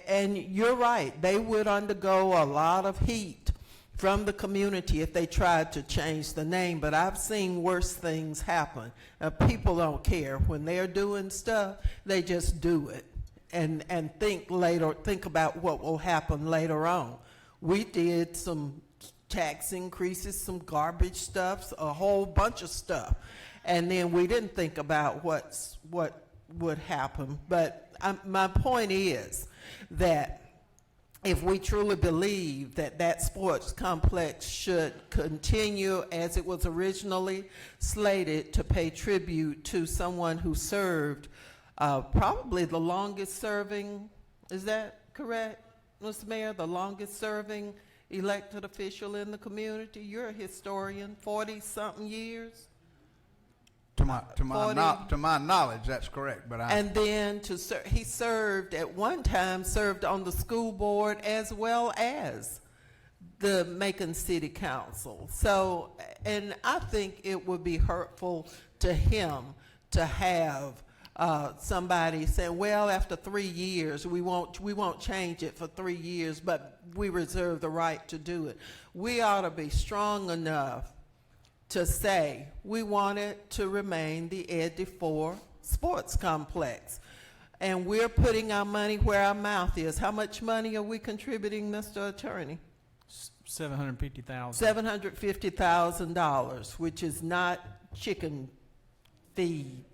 And you're right, they would undergo a lot of heat from the community if they tried to change the name, but I've seen worse things happen. People don't care. When they're doing stuff, they just do it and think about what will happen later on. We did some tax increases, some garbage stuff, a whole bunch of stuff, and then we didn't think about what would happen. But my point is that if we truly believe that that sports complex should continue as it was originally slated to pay tribute to someone who served probably the longest serving, is that correct, Mr. Mayor, the longest serving elected official in the community? You're a historian, 40-something years. To my knowledge, that's correct. But and then he served at one time on the school board as well as the Macon City Council. So, and I think it would be hurtful to him to have somebody saying, well, after 3 years, we won't change it for 3 years, but we reserve the right to do it. We ought to be strong enough to say we want it to remain the Ed DeFore Sports Complex. And we're putting our money where our mouth is. How much money are we contributing, Mr. Attorney? $750,000. $750,000, which is not chicken feed,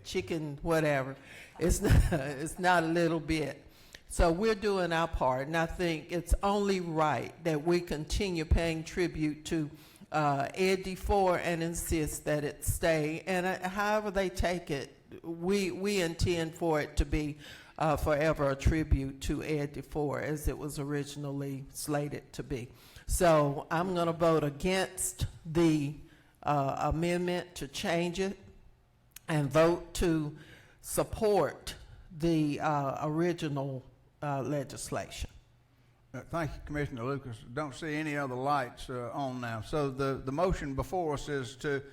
chicken whatever. It's not a little bit. So we're doing our part, and I think it's only right that we continue paying tribute to Ed DeFore and insist that it stay. And however they take it, we intend for it to be forever a tribute to Ed DeFore as it was originally slated to be. So I'm going to vote against the amendment to change it and vote to support the original legislation. Thank you, Commissioner Lucas. Don't see any other lights on now. So the motion before us is to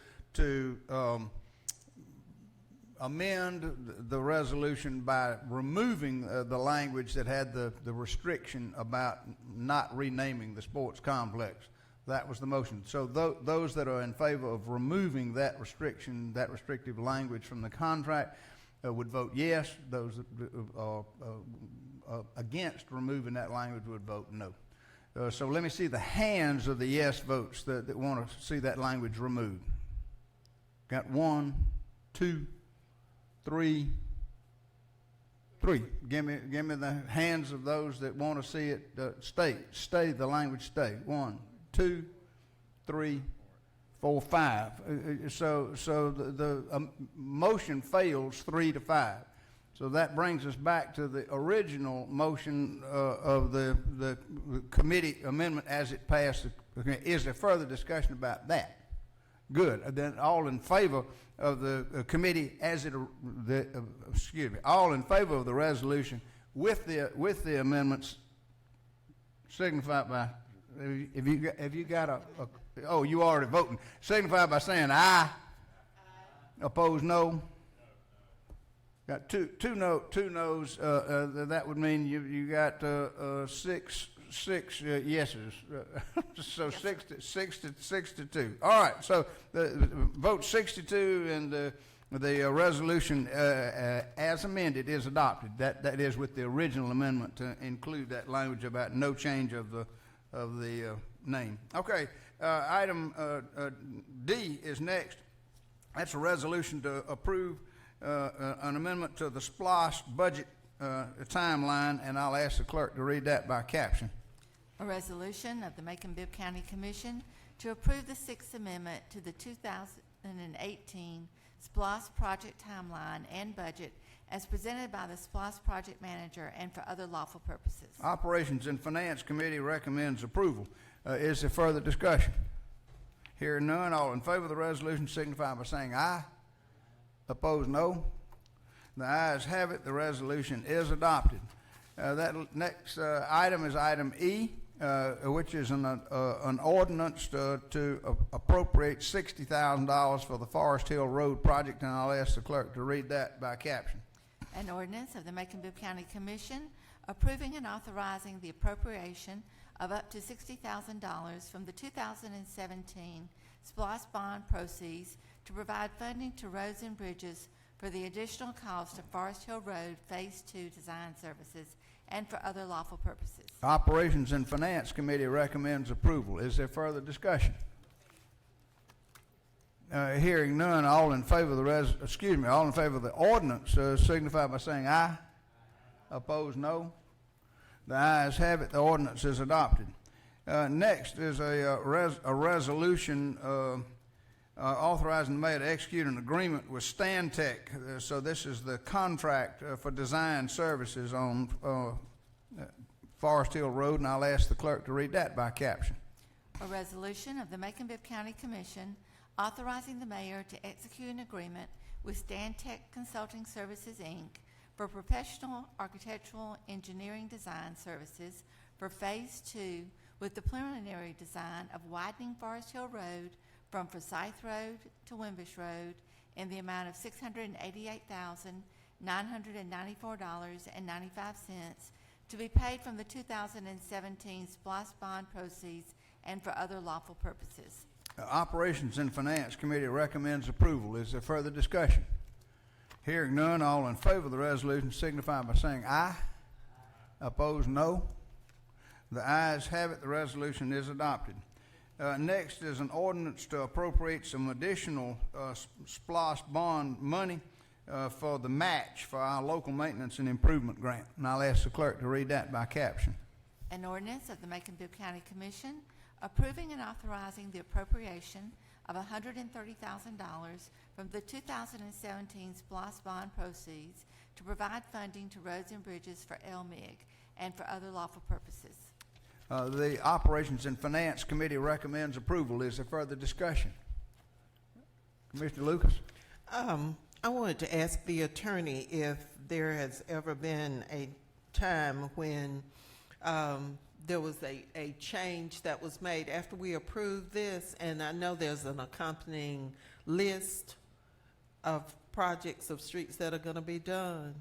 amend the resolution by removing the language that had the restriction about not renaming the sports complex. That was the motion. So those that are in favor of removing that restriction, that restrictive language from the contract, would vote yes. Those that are against removing that language would vote no. So let me see the hands of the yes votes that want to see that language removed. Got 1, 2, 3. Give me the hands of those that want to see it stay. The language stay. 1, 2, 3, 4, 5. So the motion fails 3-5. So that brings us back to the original motion of the committee amendment as it passed. Okay. Is there further discussion about that? Good. Then all in favor of the committee as it all in favor of the resolution with the amendments signify by, if you got a oh, you already voting, signify by saying aye. Opposed, no. Got two noes. That would mean you got six yeses. So six to 2. All right. So the vote 62 and the resolution as amended is adopted. That is with the original amendment to include that language about no change of the name. Okay. Item D is next. That's a resolution to approve an amendment to the SPLOST budget timeline, and I'll ask the clerk to read that by caption. A resolution of the Macon-Bibb County Commission to approve the Sixth Amendment to the 2018 SPLOST project timeline and budget as presented by the SPLOST project manager and for other lawful purposes. Operations and Finance Committee recommends approval. Is there further discussion? Hearing none, all in favor of the resolution signify by saying aye. Opposed, no. The ayes have it. The resolution is adopted. That next item is item E, which is an ordinance to appropriate $60,000 for the Forest Hill Road project, and I'll ask the clerk to read that by caption. An ordinance of the Macon-Bibb County Commission approving and authorizing the appropriation of up to $60,000 from the 2017 SPLOST bond proceeds to provide funding to roads and bridges for the additional cost of Forest Hill Road Phase 2 design services and for other lawful purposes. Operations and Finance Committee recommends approval. Is there further discussion? Hearing none, all in favor of the all in favor of the ordinance signify by saying aye. Opposed, no. The ayes have it. The ordinance is adopted. Next is a resolution authorizing the mayor to execute an agreement with Stantec. So this is the contract for design services on Forest Hill Road, and I'll ask the clerk to read that by caption. A resolution of the Macon-Bibb County Commission authorizing the mayor to execute an agreement with Stantec Consulting Services, Inc. for professional architectural engineering design services for Phase 2 with the preliminary design of widening Forest Hill Road from Forsyth Road to Wimbish Road in the amount of $688,994.95 to be paid from the 2017 SPLOST bond proceeds and for other lawful purposes. Operations and Finance Committee recommends approval. Is there further discussion? Hearing none, all in favor of the resolution signify by saying aye. Opposed, no. The ayes have it. The resolution is adopted. Next is an ordinance to appropriate some additional SPLOST bond money for the match for our local maintenance and improvement grant. And I'll ask the clerk to read that by caption. An ordinance of the Macon-Bibb County Commission approving and authorizing the appropriation of $130,000 from the 2017 SPLOST bond proceeds to provide funding to roads and bridges for LMIG and for other lawful purposes. The Operations and Finance Committee recommends approval. Is there further discussion? Commissioner Lucas? I wanted to ask the attorney if there has ever been a time when there was a change that was made after we approved this, and I know there's an accompanying list of projects of streets that are going to be done.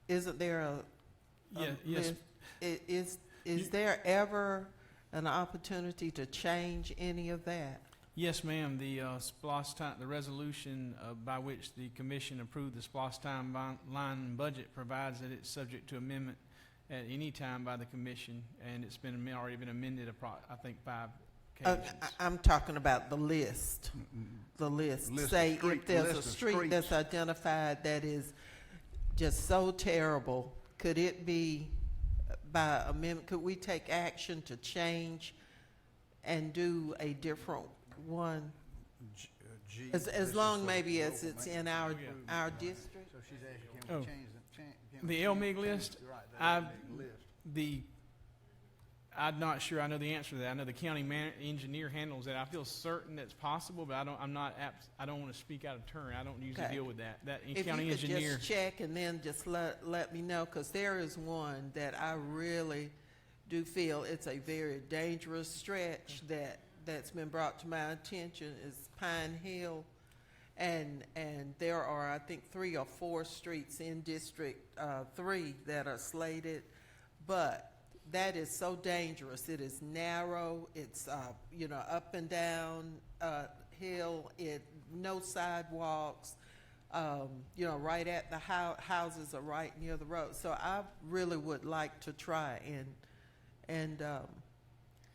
Isn't there a Yes. list? Is there ever an opportunity to change any of that? Yes, ma'am. The SPOS time, the resolution by which the commission approved the SPOS timeline budget provides that it's subject to amendment at any time by the commission, and it's been already been amended, I think, 5 occasions. I'm talking about the list. The list. List of Say street- if there's a list of street that's streets. identified that is just so terrible, could it be by amendment? Could we take action to change and do a different one? As long maybe as it's in our district? So she's asking, can we change The LMIG list, I'm not sure I know the answer to that. I know the county engineer handles that. I feel certain that's possible, but I don't want to speak out of turn. I don't usually Okay. deal with that. That If county you could engineer. just check and then just let me know, because there is one that I really do feel it's a very dangerous stretch that's been brought to my attention is Pine Hill. And there are, I think, 3 or 4 streets in District 3 that are slated, but that is so dangerous. It is narrow. It's up and down hill. No sidewalks. Right at the houses are right near the road. So I really would like to try and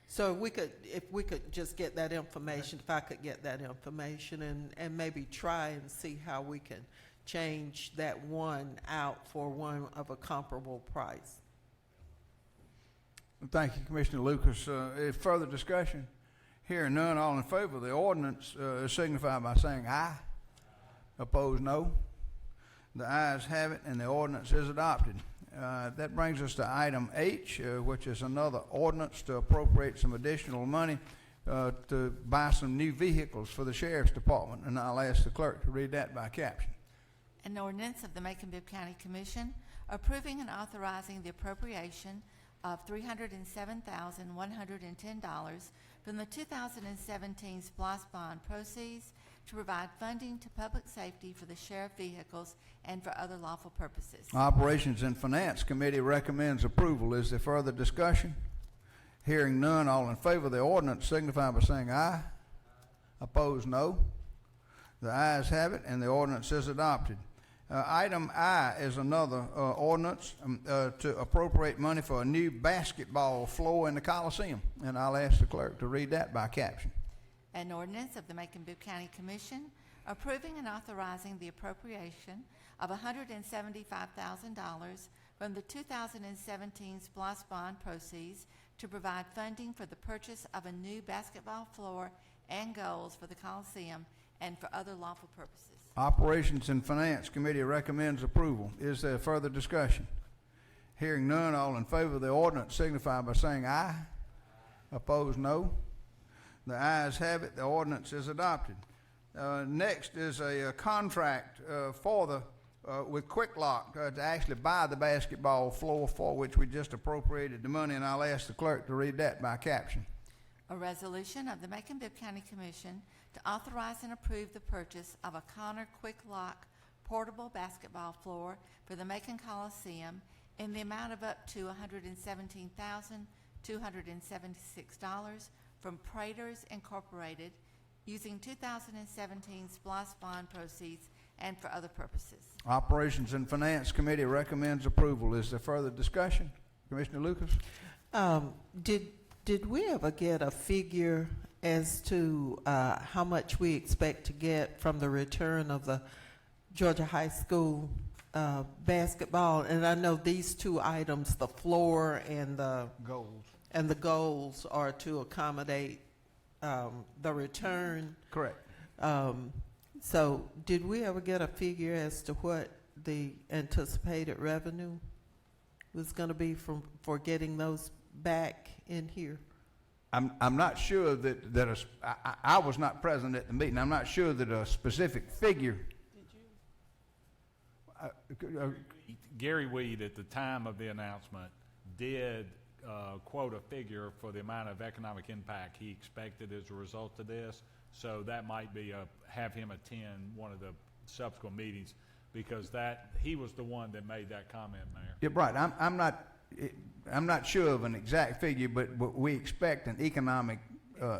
so if we could just get that information, if I could get that information and maybe try and see how we can change that one out for one of a comparable price. Thank you, Commissioner Lucas. Any further discussion? Hearing none, all in favor of the ordinance signify by saying aye. Opposed, no. The ayes have it, and the ordinance is adopted. That brings us to item H, which is another ordinance to appropriate some additional money to buy some new vehicles for the Sheriff's Department. And I'll ask the clerk to read that by caption. An ordinance of the Macon-Bibb County Commission approving and authorizing the appropriation of $307,110 from the 2017 SPLOST bond proceeds to provide funding to public safety for the sheriff vehicles and for other lawful purposes. Operations and Finance Committee recommends approval. Is there further discussion? Hearing none, all in favor of the ordinance signify by saying aye. Opposed, no. The ayes have it, and the ordinance is adopted. Item I is another ordinance to appropriate money for a new basketball floor in the Coliseum, and I'll ask the clerk to read that by caption. An ordinance of the Macon-Bibb County Commission approving and authorizing the appropriation of $175,000 from the 2017 SPLOST bond proceeds to provide funding for the purchase of a new basketball floor and goals for the Coliseum and for other lawful purposes. Operations and Finance Committee recommends approval. Is there further discussion? Hearing none, all in favor of the ordinance signify by saying aye. Opposed, no. The ayes have it. The ordinance is adopted. Next is a contract with Quick Lock to actually buy the basketball floor, for which we just appropriated the money, and I'll ask the clerk to read that by caption. A resolution of the Macon-Bibb County Commission to authorize and approve the purchase of a Connor Quick Lock portable basketball floor for the Macon Coliseum in the amount of up to $117,276 from Praters Incorporated, using 2017 SPLOST bond proceeds and for other purposes. Operations and Finance Committee recommends approval. Is there further discussion? Commissioner Lucas? Did we ever get a figure as to how much we expect to get from the return of the Georgia High School basketball? And I know these two items, the floor and the goals, are to accommodate the return. Correct. So did we ever get a figure as to what the anticipated revenue was going to be for getting those back in here? I'm not sure that I was not present at the meeting. I'm not sure that a specific figure. Did you? Gary Weed, at the time of the announcement, did quote a figure for the amount of economic impact he expected as a result of this. So that might be have him attend one of the subsequent meetings, because he was the one that made that comment, Mayor. Yeah, right. I'm not I'm not sure of an exact figure, but we expect an economic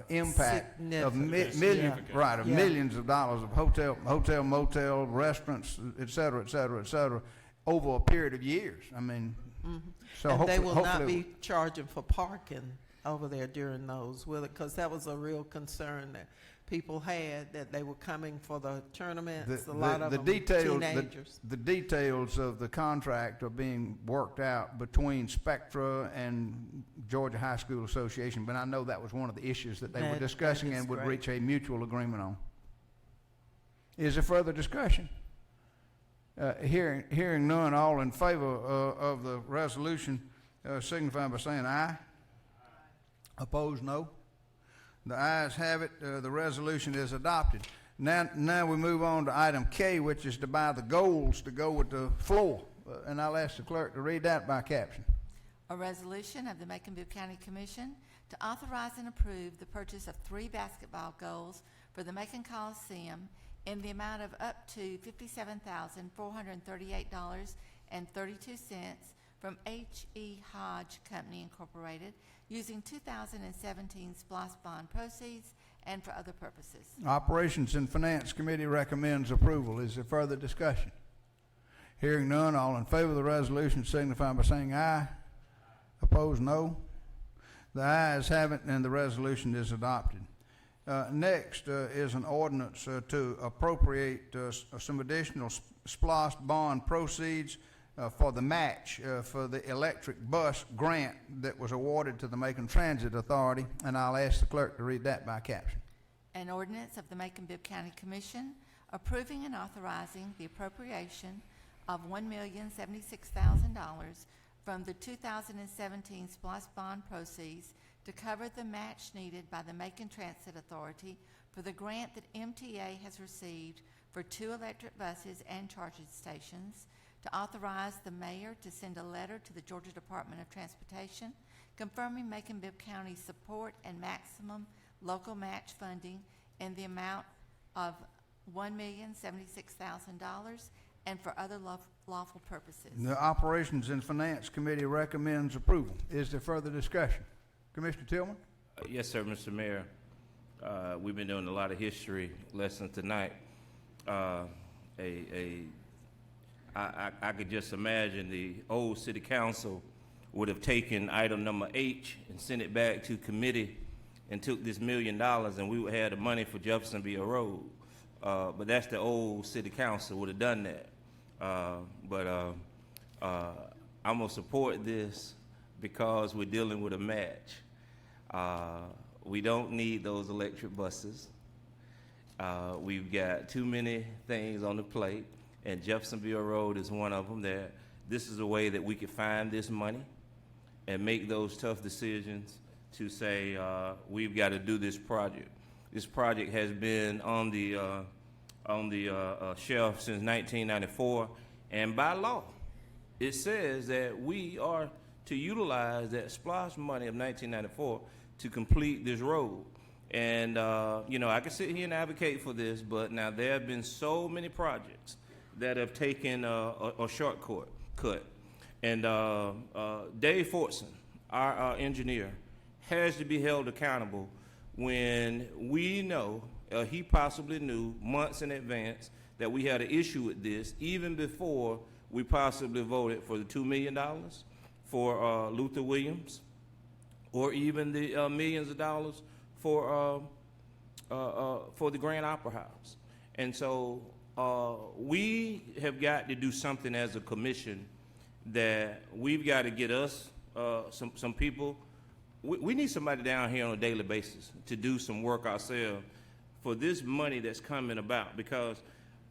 impact of Significant. millions, Yeah. right, of Yeah. millions of dollars of hotel, motel, restaurants, et cetera, et cetera, et cetera, over a period of years. I mean, so And they hopefully, will not hopefully be charging for parking over there during those, will it? Because that was a real concern that people had, that they were coming for the tournaments, a lot of them teenagers. The details of the contract are being worked out between Spectra and Georgia High School Association, but I know that was one of the issues that they were That discussing is and would great. reach a mutual agreement on. Is there further discussion? Hearing none, all in favor of the resolution signify by saying aye. Opposed, no. The ayes have it. The resolution is adopted. Now we move on to item K, which is to buy the goals to go with the floor. And I'll ask the clerk to read that by caption. A resolution of the Macon-Bibb County Commission to authorize and approve the purchase of 3 basketball goals for the Macon Coliseum in the amount of up to $57,438.32 from H.E. Hodge Company Incorporated, using 2017 SPLOST bond proceeds and for other purposes. Operations and Finance Committee recommends approval. Is there further discussion? Hearing none, all in favor of the resolution signify by saying aye. Opposed, no. The ayes have it, and the resolution is adopted. Next is an ordinance to appropriate some additional SPLOST bond proceeds for the match for the electric bus grant that was awarded to the Macon Transit Authority, and I'll ask the clerk to read that by caption. An ordinance of the Macon-Bibb County Commission approving and authorizing the appropriation of $1,076,000 from the 2017 SPLOST bond proceeds to cover the match needed by the Macon Transit Authority for the grant that MTA has received for 2 electric buses and charging stations, to authorize the mayor to send a letter to the Georgia Department of Transportation confirming Macon-Bibb County's support and maximum local match funding in the amount of $1,076,000 and for other lawful purposes. The Operations and Finance Committee recommends approval. Is there further discussion? Commissioner Tillman? Yes, sir, Mr. Mayor. We've been doing a lot of history lessons tonight. I could just imagine the old city council would have taken item number H and sent it back to committee and took this $1 million, and we would have the money for Jeffersonville Road. But that's the old city council would have done that. I'm gonna support this because we're dealing with a match. We don't need those electric buses. We've got too many things on the plate, and Jeffersonville Road is one of them. This is a way that we could find this money and make those tough decisions to say we've got to do this project. This project has been on the shelf since 1994, and by law, it says that we are to utilize that SPLOST money of 1994 to complete this road. And, I can sit here and advocate for this, but now there have been so many projects that have taken a shortcut. And Dave Fortson, our engineer, has to be held accountable when we know, he possibly knew months in advance that we had an issue with this, even before we possibly voted for the $2 million for Luther Williams, or even the millions of dollars for the Grand Opera House. And so we have got to do something as a commission, that we've got to get us some people. We need somebody down here on a daily basis to do some work ourselves for this money that's coming about, because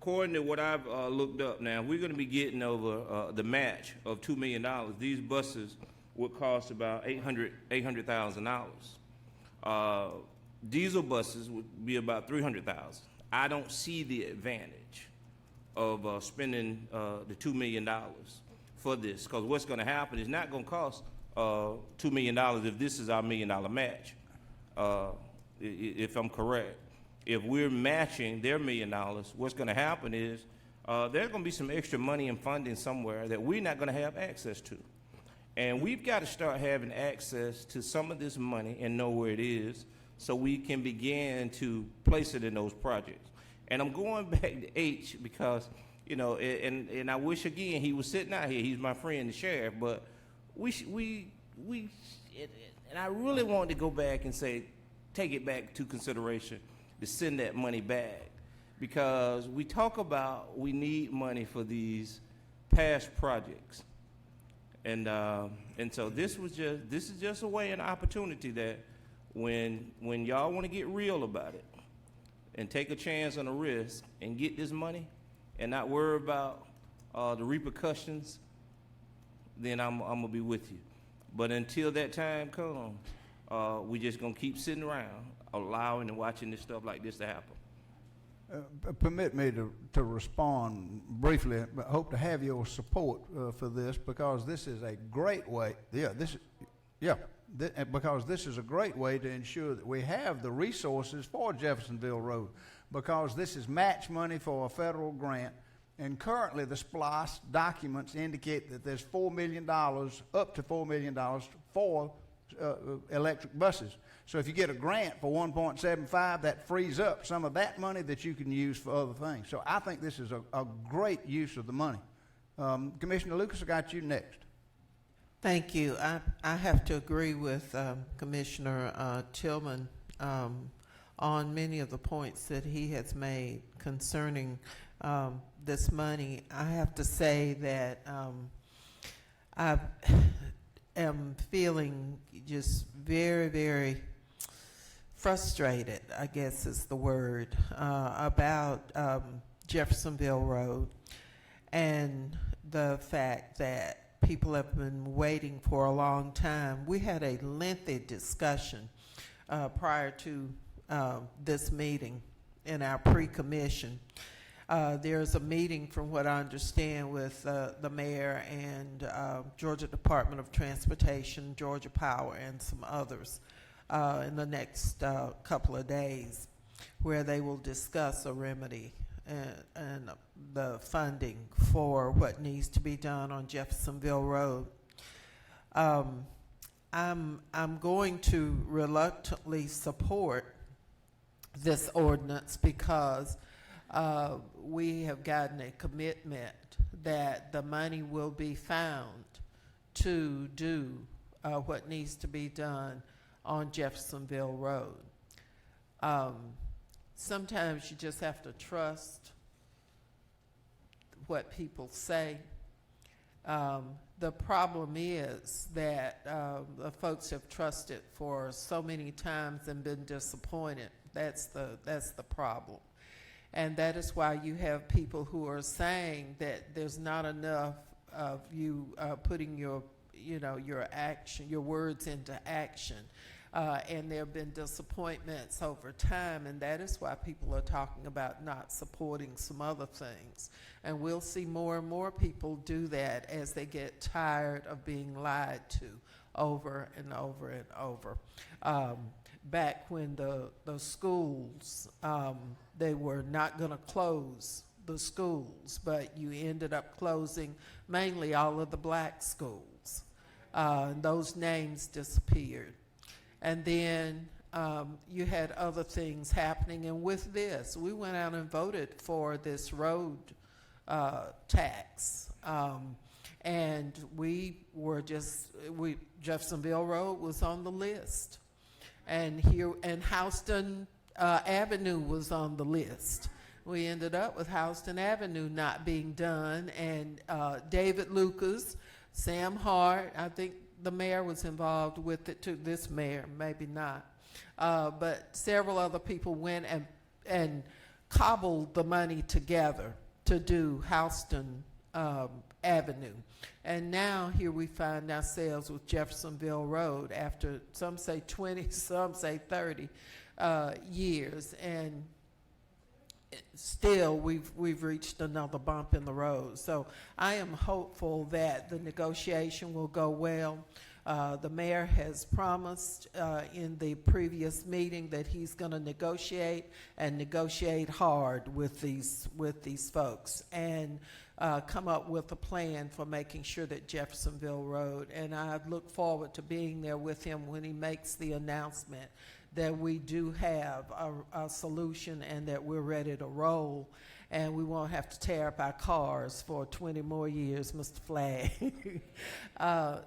according to what I've looked up now, we're going to be getting over the match of $2 million. These buses would cost about $800,000. Diesel buses would be about $300,000. I don't see the advantage of spending the $2 million for this, because what's going to happen is not going to cost $2 million if this is our $1 million match, if I'm correct. If we're matching their $1 million, what's going to happen is there's going to be some extra money and funding somewhere that we're not going to have access to. And we've got to start having access to some of this money and know where it is so we can begin to place it in those projects. And I'm going back to H because, you know, and I wish again he was sitting out here. He's my friend, the sheriff, but and I really wanted to go back and say, take it back to consideration to send that money back, because we talk about we need money for these past projects. And so this is just a way, an opportunity that when y'all want to get real about it and take a chance on a risk and get this money and not worry about the repercussions, then I'm gonna be with you. But until that time comes, we just gonna keep sitting around, allowing and watching this stuff like this to happen. Permit me to respond briefly, but hope to have your support for this, because this is a great way. Because this is a great way to ensure that we have the resources for Jeffersonville Road, because this is match money for a federal grant, and currently the SPLOST documents indicate that there's $4 million, up to $4 million for electric buses. So if you get a grant for 1.75, that frees up some of that money that you can use for other things. So I think this is a great use of the money. Commissioner Lucas, I got you next. Thank you. I have to agree with Commissioner Tillman on many of the points that he has made concerning this money. I have to say that I am feeling just very, very frustrated, I guess is the word, about Jeffersonville Road and the fact that people have been waiting for a long time. We had a lengthy discussion prior to this meeting in our pre-commission. There's a meeting, from what I understand, with the mayor and Georgia Department of Transportation, Georgia Power, and some others in the next couple of days, where they will discuss a remedy and the funding for what needs to be done on Jeffersonville Road. I'm going to reluctantly support this ordinance because we have gotten a commitment that the money will be found to do what needs to be done on Jeffersonville Road. Sometimes you just have to trust what people say. The problem is that the folks have trusted for so many times and been disappointed. That's the problem. And that is why you have people who are saying that there's not enough of you putting your words into action. And there have been disappointments over time, and that is why people are talking about not supporting some other things. And we'll see more and more people do that as they get tired of being lied to over and over and over. Back when the schools, they were not going to close the schools, but you ended up closing mainly all of the black schools. And those names disappeared. And then you had other things happening. And with this, we went out and voted for this road tax. And Jeffersonville Road was on the list. And Houston Avenue was on the list. We ended up with Houston Avenue not being done. And David Lucas, Sam Hart, I think the mayor was involved with it too. This mayor, maybe not. But several other people went and cobbled the money together to do Houston Avenue. And now here we find ourselves with Jeffersonville Road after some say 20, some say 30 years. And still we've reached another bump in the road. So I am hopeful that the negotiation will go well. The mayor has promised in the previous meeting that he's going to negotiate and negotiate hard with these folks and come up with a plan for making sure that Jeffersonville Road, and I look forward to being there with him when he makes the announcement that we do have a solution and that we're ready to roll, and we won't have to tear up our cars for 20 more years, Mr. Flagg. I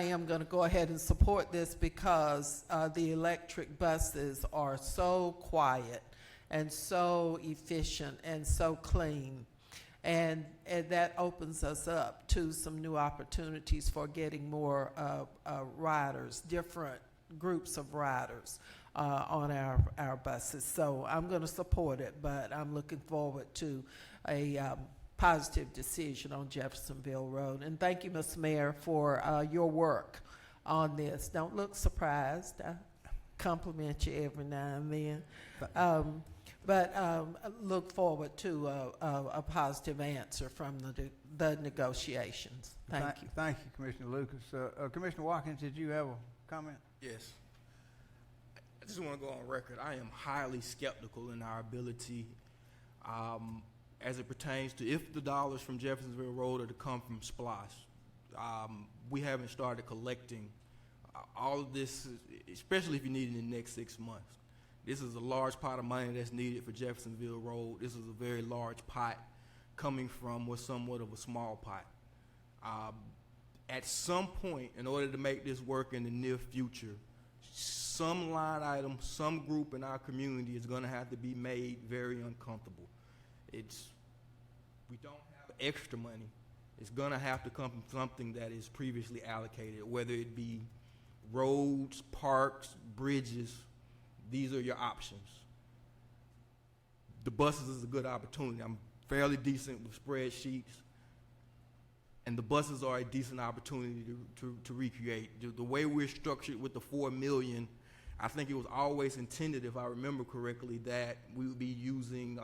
am going to go ahead and support this because the electric buses are so quiet and so efficient and so clean. And that opens us up to some new opportunities for getting more riders, different groups of riders on our buses. So I'm going to support it, but I'm looking forward to a positive decision on Jeffersonville Road. And thank you, Mr. Mayor, for your work on this. Don't look surprised. I compliment you every now and then. But look forward to a positive answer from the negotiations. Thank you. Thank you, Commissioner Lucas. Commissioner Watkins, did you have a comment? Yes. I just want to go on record. I am highly skeptical in our ability as it pertains to if the dollars from Jeffersonville Road are to come from SPLOST. We haven't started collecting all of this, especially if you need it in the next 6 months. This is a large pot of money that's needed for Jeffersonville Road. This is a very large pot coming from what's somewhat of a small pot. At some point, in order to make this work in the near future, some line item, some group in our community is going to have to be made very uncomfortable. We don't have extra money. It's going to have to come from something that is previously allocated, whether it be roads, parks, bridges. These are your options. The buses is a good opportunity. I'm fairly decent with spreadsheets, and the buses are a decent opportunity to recreate. The way we're structured with the $4 million, I think it was always intended, if I remember correctly, that we would be using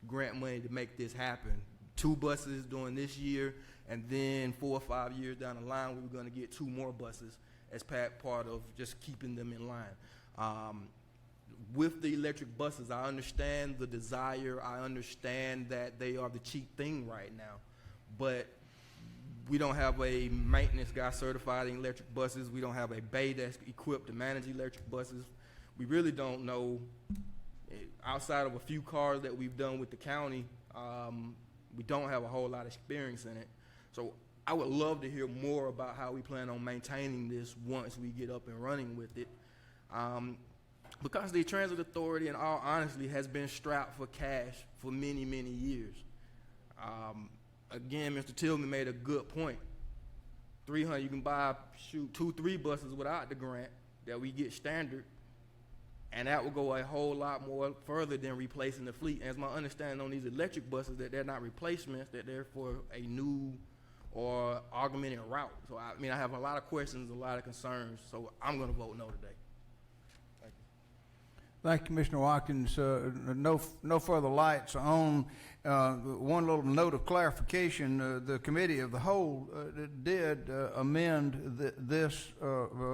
grant money to make this happen. 2 buses during this year, and then 4 or 5 years down the line, we were going to get 2 more buses as part of just keeping them in line. With the electric buses, I understand the desire. I understand that they are the cheap thing right now, but we don't have a maintenance guy certified in electric buses. We don't have a bay that's equipped to manage electric buses. We really don't know, outside of a few cars that we've done with the county, we don't have a whole lot of experience in it. So I would love to hear more about how we plan on maintaining this once we get up and running with it. Because the Transit Authority, in all honesty, has been strapped for cash for many, many years. Again, Mr. Tillman made a good point. 300, you can buy, 2-3 buses without the grant that we get standard, and that will go a whole lot more further than replacing the fleet. As my understanding on these electric buses, that they're not replacements, that they're for a new or augmented route. So I have a lot of questions, a lot of concerns, so I'm going to vote no today. Thank you, Commissioner Watkins. No further lights on. One little note of clarification. The Committee of the Whole did amend this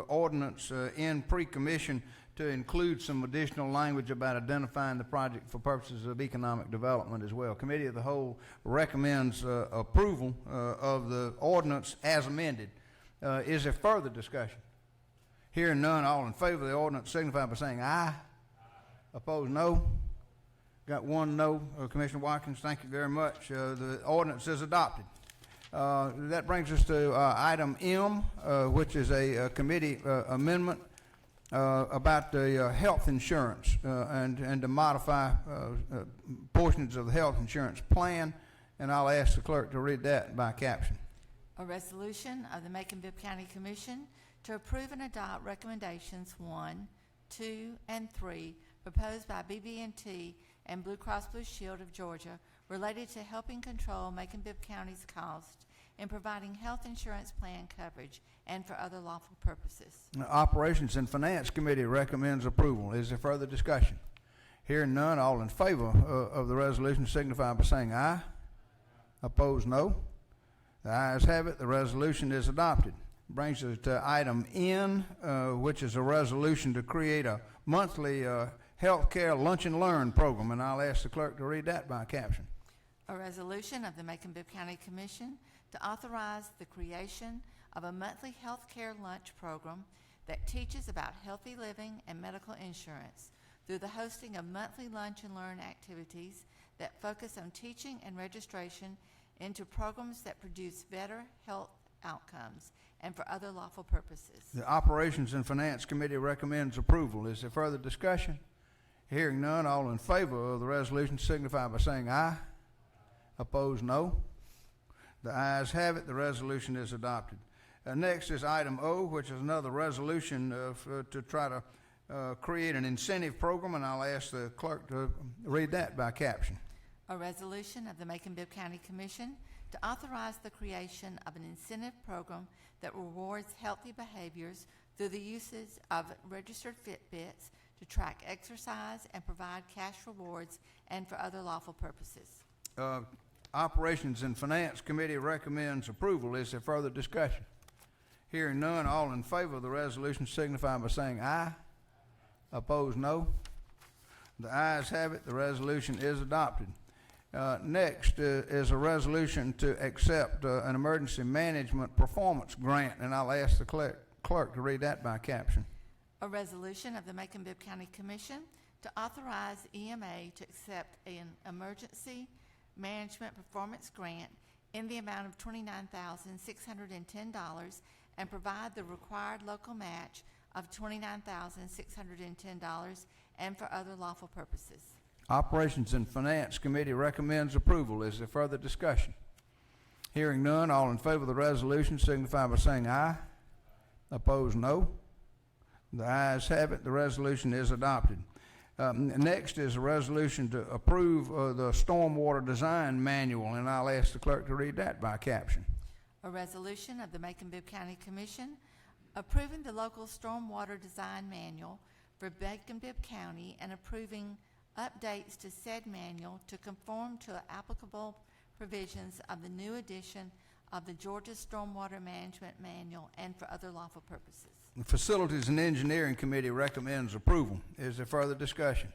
ordinance in pre-commission to include some additional language about identifying the project for purposes of economic development as well. Committee of the Whole recommends approval of the ordinance as amended. Is there further discussion? Hearing none, all in favor of the ordinance signify by saying aye. Opposed, no. Got 1 no. Commissioner Watkins, thank you very much. The ordinance is adopted. That brings us to item M, which is a committee amendment about the health insurance and to modify portions of the health insurance plan. And I'll ask the clerk to read that by caption. A resolution of the Macon-Bibb County Commission to approve and adopt recommendations 1, 2, and 3 proposed by BB&T and Blue Cross Blue Shield of Georgia related to helping control Macon-Bibb County's cost in providing health insurance plan coverage and for other lawful purposes. Operations and Finance Committee recommends approval. Is there further discussion? Hearing none, all in favor of the resolution signify by saying aye. Opposed, no. The ayes have it. The resolution is adopted. Brings us to item N, which is a resolution to create a monthly health care lunch and learn program, and I'll ask the clerk to read that by caption. A resolution of the Macon-Bibb County Commission to authorize the creation of a monthly health care lunch program that teaches about healthy living and medical insurance through the hosting of monthly lunch and learn activities that focus on teaching and registration into programs that produce better health outcomes and for other lawful purposes. The Operations and Finance Committee recommends approval. Is there further discussion? Hearing none, all in favor of the resolution signify by saying aye. Opposed, no. The ayes have it. The resolution is adopted. Next is item O, which is another resolution to try to create an incentive program, and I'll ask the clerk to read that by caption. A resolution of the Macon-Bibb County Commission to authorize the creation of an incentive program that rewards healthy behaviors through the uses of registered Fitbits to track exercise and provide cash rewards and for other lawful purposes. Operations and Finance Committee recommends approval. Is there further discussion? Hearing none, all in favor of the resolution signify by saying aye. Opposed, no. The ayes have it. The resolution is adopted. Next is a resolution to accept an emergency management performance grant, and I'll ask the clerk to read that by caption. A resolution of the Macon-Bibb County Commission to authorize EMA to accept an emergency management performance grant in the amount of $29,610 and provide the required local match of $29,610 and for other lawful purposes. Operations and Finance Committee recommends approval. Is there further discussion? Hearing none, all in favor of the resolution signify by saying aye. Opposed, no. The ayes have it. The resolution is adopted. Next is a resolution to approve the stormwater design manual, and I'll ask the clerk to read that by caption. A resolution of the Macon-Bibb County Commission approving the local stormwater design manual for Macon-Bibb County and approving updates to said manual to conform to applicable provisions of the new edition of the Georgia Stormwater Management Manual and for other lawful purposes. The Facilities and Engineering Committee recommends approval. Is there further discussion?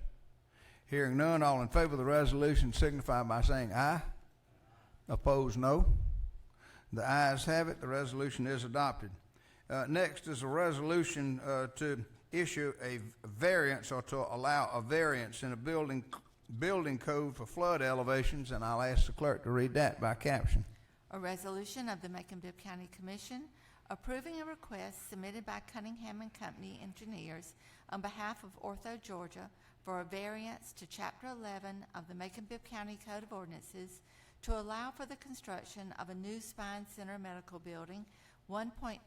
Hearing none, all in favor of the resolution signify by saying aye. Opposed, no. The ayes have it. The resolution is adopted. Next is a resolution to issue a variance or to allow a variance in a building code for flood elevations, and I'll ask the clerk to read that by caption. A resolution of the Macon-Bibb County Commission approving a request submitted by Cunningham and Company Engineers on behalf of Ortho, Georgia, for a variance to Chapter 11 of the Macon-Bibb County Code of Ordinances to allow for the construction of a new Spine Center medical building 1.5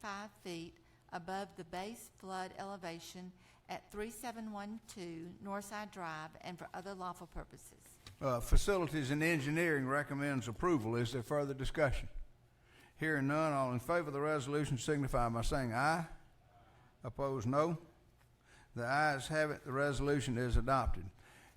feet above the base flood elevation at 3712 Northside Drive and for other lawful purposes. Facilities and Engineering recommends approval. Is there further discussion? Hearing none, all in favor of the resolution signify by saying aye. Opposed, no. The ayes have it. The resolution is adopted.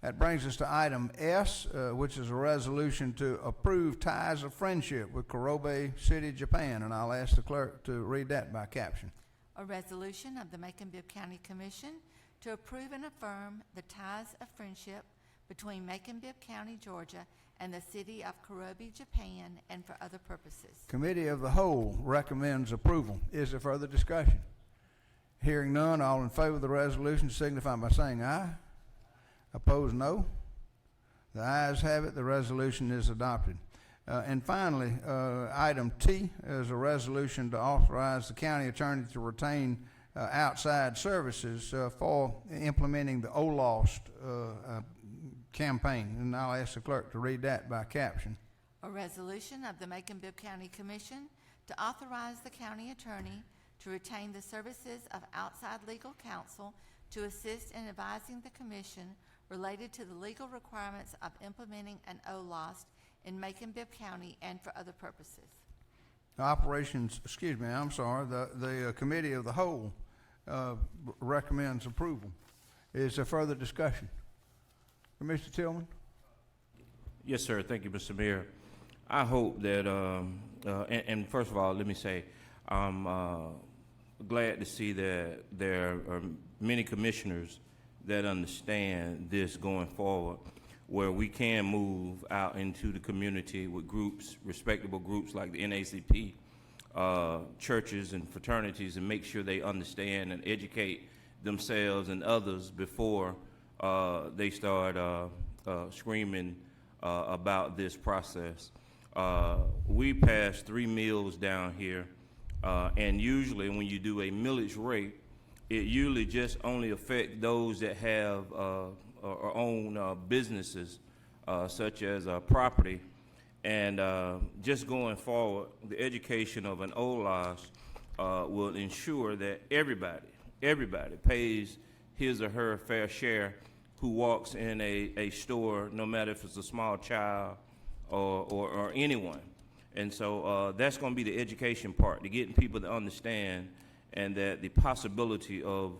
That brings us to item S, which is a resolution to approve ties of friendship with Kurobe City, Japan, and I'll ask the clerk to read that by caption. A resolution of the Macon-Bibb County Commission to approve and affirm the ties of friendship between Macon-Bibb County, Georgia, and the city of Kurobe, Japan, and for other purposes. Committee of the Whole recommends approval. Is there further discussion? Hearing none, all in favor of the resolution signify by saying aye. Opposed, no. The ayes have it. The resolution is adopted. And finally, item T is a resolution to authorize the county attorney to retain outside services for implementing the OLOST campaign. And I'll ask the clerk to read that by caption. A resolution of the Macon-Bibb County Commission to authorize the county attorney to retain the services of outside legal counsel to assist in advising the commission related to the legal requirements of implementing an OLOST in Macon-Bibb County and for other purposes. The Committee of the Whole recommends approval. Is there further discussion? Mr. Tillman? Yes, sir. Thank you, Mr. Mayor. I hope that, and first of all, let me say, I'm glad to see that there are many commissioners that understand this going forward, where we can move out into the community with groups, respectable groups like the NACP, churches and fraternities, and make sure they understand and educate themselves and others before they start screaming about this process. We pass 3 mills down here, and usually when you do a millage rate, it usually just only affects those that have or own businesses such as property. And just going forward, the education of an OLAS will ensure that everybody pays his or her fair share who walks in a store, no matter if it's a small child or anyone. And so that's going to be the education part, to getting people to understand, and that the possibility of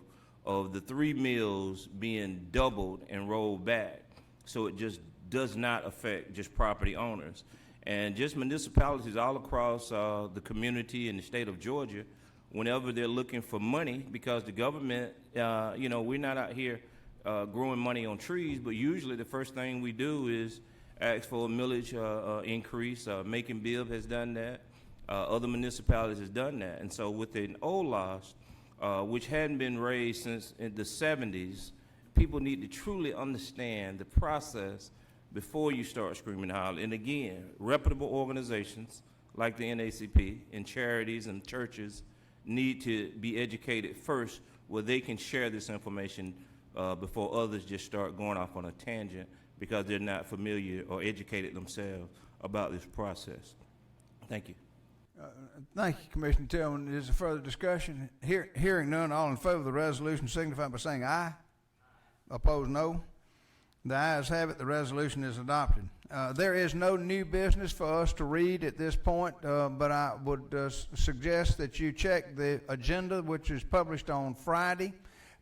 the 3 mills being doubled and rolled back, so it just does not affect just property owners. And just municipalities all across the community in the state of Georgia, whenever they're looking for money, because the government, we're not out here growing money on trees, but usually the first thing we do is ask for a millage increase. Macon-Bibb has done that. Other municipalities has done that. And so with an OLAS, which hadn't been raised since in the 70s, people need to truly understand the process before you start screaming and hollering. And again, reputable organizations like the NACP and charities and churches need to be educated first, where they can share this information before others just start going off on a tangent because they're not familiar or educated themselves about this process. Thank you. Thank you, Commissioner Tillman. Is there further discussion? Hearing none, all in favor of the resolution signify by saying aye. Opposed, no. The ayes have it. The resolution is adopted. There is no new business for us to read at this point, but I would suggest that you check the agenda, which is published on Friday,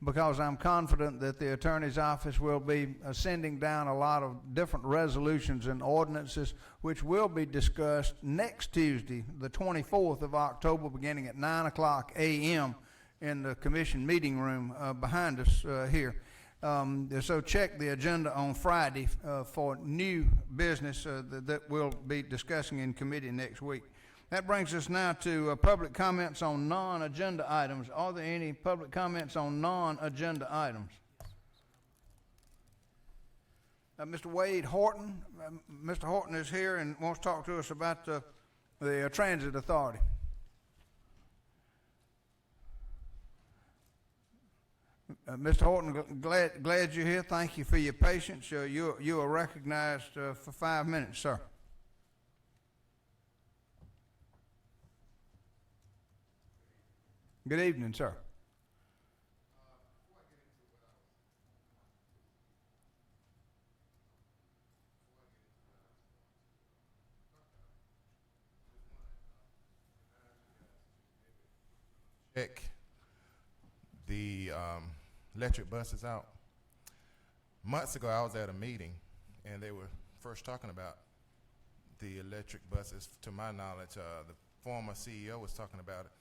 because I'm confident that the Attorney's Office will be sending down a lot of different resolutions and ordinances, which will be discussed next Tuesday, the 24th of October, beginning at 9:00 a.m. in the Commission meeting room behind us here. So check the agenda on Friday for new business that we'll be discussing in committee next week. That brings us now to public comments on non-agenda items. Are there any public comments on non-agenda items? Mr. Wade Horton. Mr. Horton is here and wants to talk to us about the Transit Authority. Mr. Horton, glad you're here. Thank you for your patience. You are recognized for 5 minutes, sir. Good evening, sir. Check the electric buses out. Months ago, I was at a meeting, and they were first talking about the electric buses. To my knowledge, the former CEO was talking about it.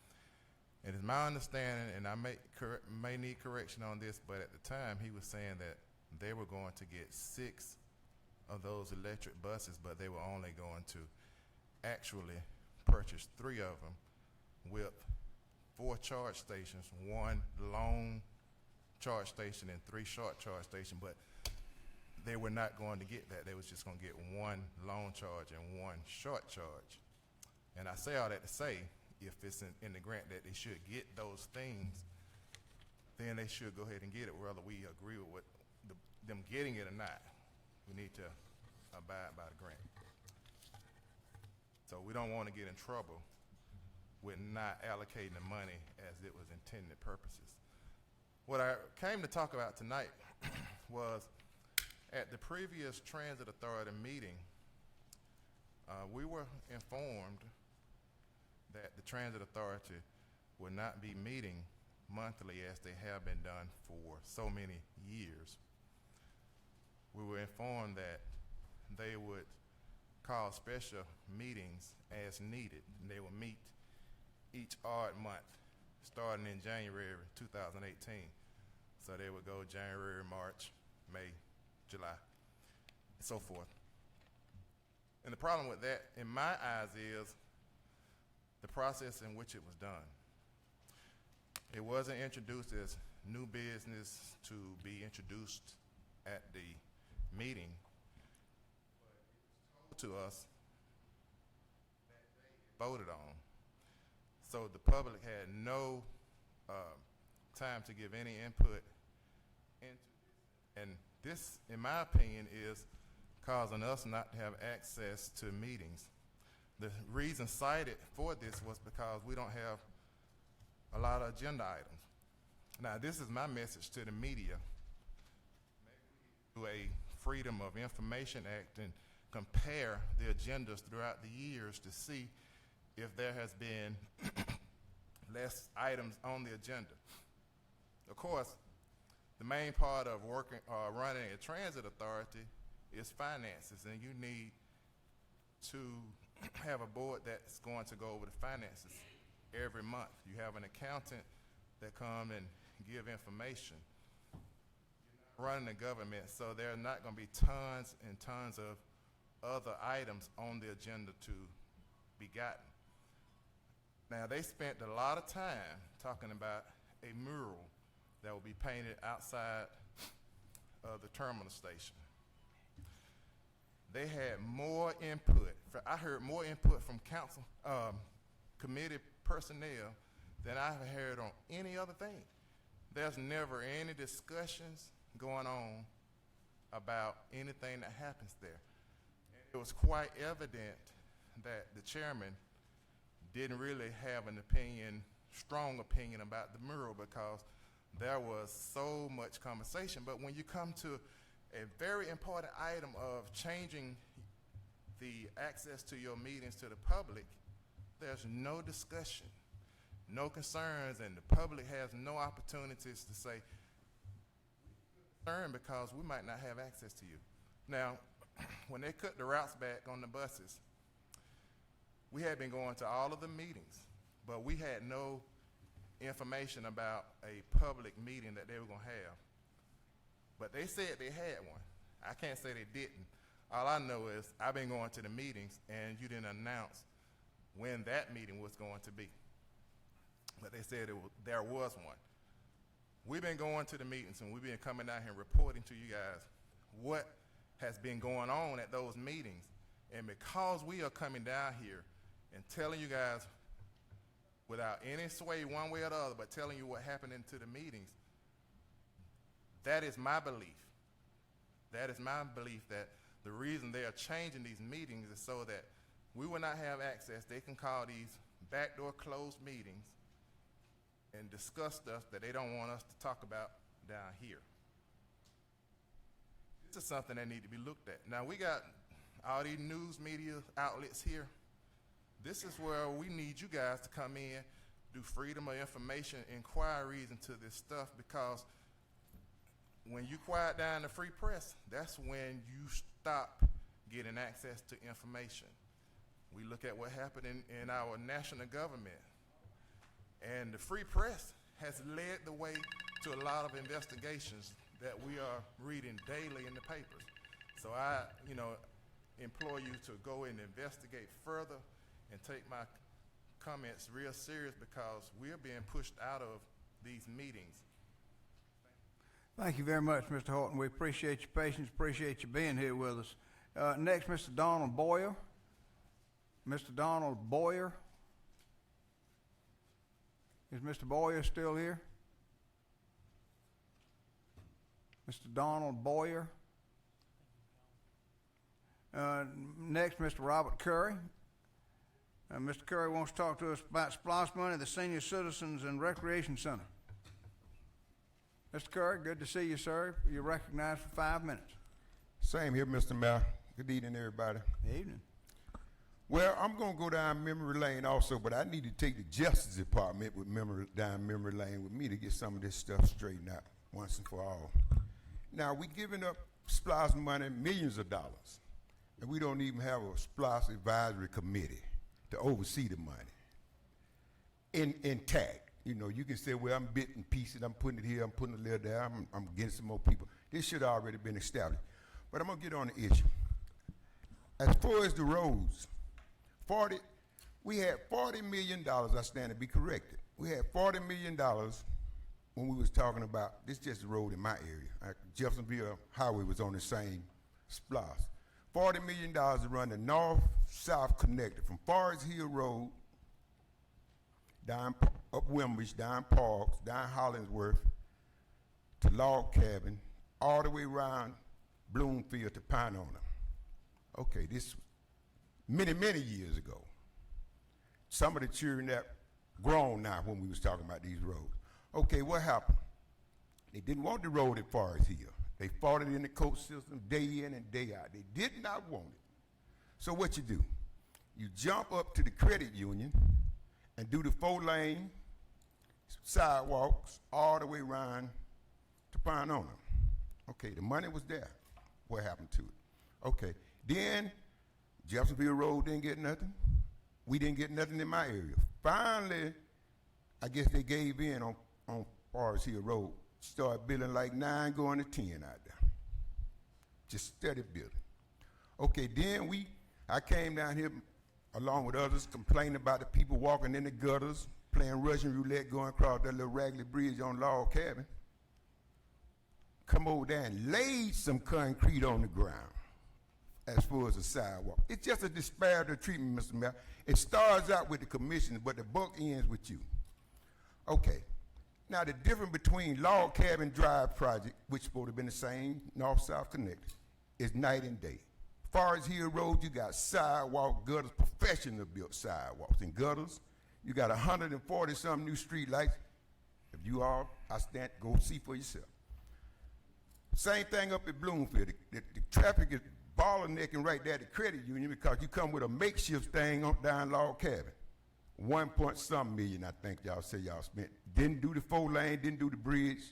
And it's my understanding, and I may need correction on this, but at the time he was saying that they were going to get 6 of those electric buses, but they were only going to actually purchase 3 of them with 4 charge stations, 1 long charge station and 3 short charge stations, but they were not going to get that. They was just going to get 1 long charge and 1 short charge. And I say all that to say, if it's in the grant that they should get those things, then they should go ahead and get it, whether we agree with them getting it or not. We need to abide by the grant. So we don't want to get in trouble with not allocating the money as it was intended purposes. What I came to talk about tonight was at the previous Transit Authority meeting, we were informed that the Transit Authority will not be meeting monthly as they have been done for so many years. We were informed that they would call special meetings as needed. And they will meet each odd month, starting in January 2018. So they would go January, March, May, July, and so forth. And the problem with that, in my eyes, is the process in which it was done. It wasn't introduced as new business to be introduced at the meeting, but to us voted on. So the public had no time to give any input into this. And this, in my opinion, is causing us not to have access to meetings. The reason cited for this was because we don't have a lot of agenda items. Now, this is my message to the media. Maybe we do a Freedom of Information Act and compare the agendas throughout the years to see if there has been less items on the agenda. Of course, the main part of working running a transit authority is finances, and you need to have a board that's going to go over the finances every month. You have an accountant that come and give information. You're not running the government, so there are not going to be tons and tons of other items on the agenda to be gotten. Now, they spent a lot of time talking about a mural that will be painted outside of the terminal station. They had more input. I heard more input from council committee personnel than I've heard on any other thing. There's never any discussions going on about anything that happens there. It was quite evident that the chairman didn't really have an opinion, strong opinion about the mural, because there was so much conversation. But when you come to a very important item of changing the access to your meetings to the public, there's no discussion, no concerns, and the public has no opportunities to say, concerned because we might not have access to you. Now, when they cut the routes back on the buses, we had been going to all of the meetings, but we had no information about a public meeting that they were going to have. But they said they had one. I can't say they didn't. All I know is I've been going to the meetings, and you didn't announce when that meeting was going to be. But they said there was one. We've been going to the meetings, and we've been coming out here and reporting to you guys what has been going on at those meetings. And because we are coming down here and telling you guys without any sway one way or the other, but telling you what happened into the meetings, that is my belief. That is my belief that the reason they are changing these meetings is so that we will not have access. They can call these backdoor closed meetings and discuss stuff that they don't want us to talk about down here. This is something that needs to be looked at. Now, we got all these news media outlets here. This is where we need you guys to come in, do freedom of information inquiries into this stuff, because when you quiet down the free press, that's when you stop getting access to information. We look at what happened in our national government, and the free press has led the way to a lot of investigations that we are reading daily in the papers. So I, implore you to go and investigate further and take my comments real serious, because we are being pushed out of these meetings. Thank you very much, Mr. Horton. We appreciate your patience, appreciate you being here with us. Next, Mr. Donald Boyer. Mr. Donald Boyer. Is Mr. Boyer still here? Mr. Donald Boyer. Next, Mr. Robert Curry. Mr. Curry wants to talk to us about SPLOST money, the Senior Citizens and Recreation Center. Mr. Curry, good to see you, sir. You're recognized for 5 minutes. Same here, Mr. Mayor. Good evening, everybody. Good evening. Well, I'm going to go down memory lane also, but I need to take the Justice Department down memory lane with me to get some of this stuff straightened out once and for all. Now, we're giving up SPLOST money, millions of dollars, and we don't even have a SPLOST advisory committee to oversee the money intact. You know, you can say, well, I'm bit and pieces, I'm putting it here, I'm putting a little there, I'm getting some more people. This should have already been established. But I'm going to get on the issue. As far as the roads, we had $40 million, I stand to be corrected. We had $40 million when we was talking about, this just the road in my area. Jeffersonville Highway was on the same SPLOST. $40 million to run the north-south connector from Forest Hill Road down up Wimbish, down Parks, down Hollingsworth to Log Cabin, all the way around Bloomfield to Pinona. Okay, this many, many years ago. Some of the children that grown now when we was talking about these roads. Okay, what happened? They didn't want the road at Forest Hill. They fought it in the court system day in and day out. They did not want it. So what you do? You jump up to the credit union and do the 4-lane sidewalks all the way around to Pinona. Okay, the money was there. What happened to it? Okay, then Jeffersonville Road didn't get nothing. We didn't get nothing in my area. Finally, I guess they gave in on Forest Hill Road. Started building like 9 going to 10 out there. Just steady building. Okay, then I came down here along with others complaining about the people walking in the gutters, playing Russian roulette, going across that little raggedy bridge on Log Cabin. Come over there and laid some concrete on the ground as far as the sidewalk. It's just a disparate treatment, Mr. Mayor. It starts out with the commissioner, but the buck ends with you. Okay. Now, the difference between Log Cabin Drive project, which supposed to have been the same north-south connected, is night and day. Forest Hill Road, you got sidewalk gutters, professional built sidewalks and gutters. You got 140-some new street lights. If you all, go see for yourself. Same thing up at Bloomfield. The traffic is bottlenecking right there at the credit union because you come with a makeshift thing on down Log Cabin. 1-point-some million, I think y'all say y'all spent. Didn't do the 4-lane, didn't do the bridge.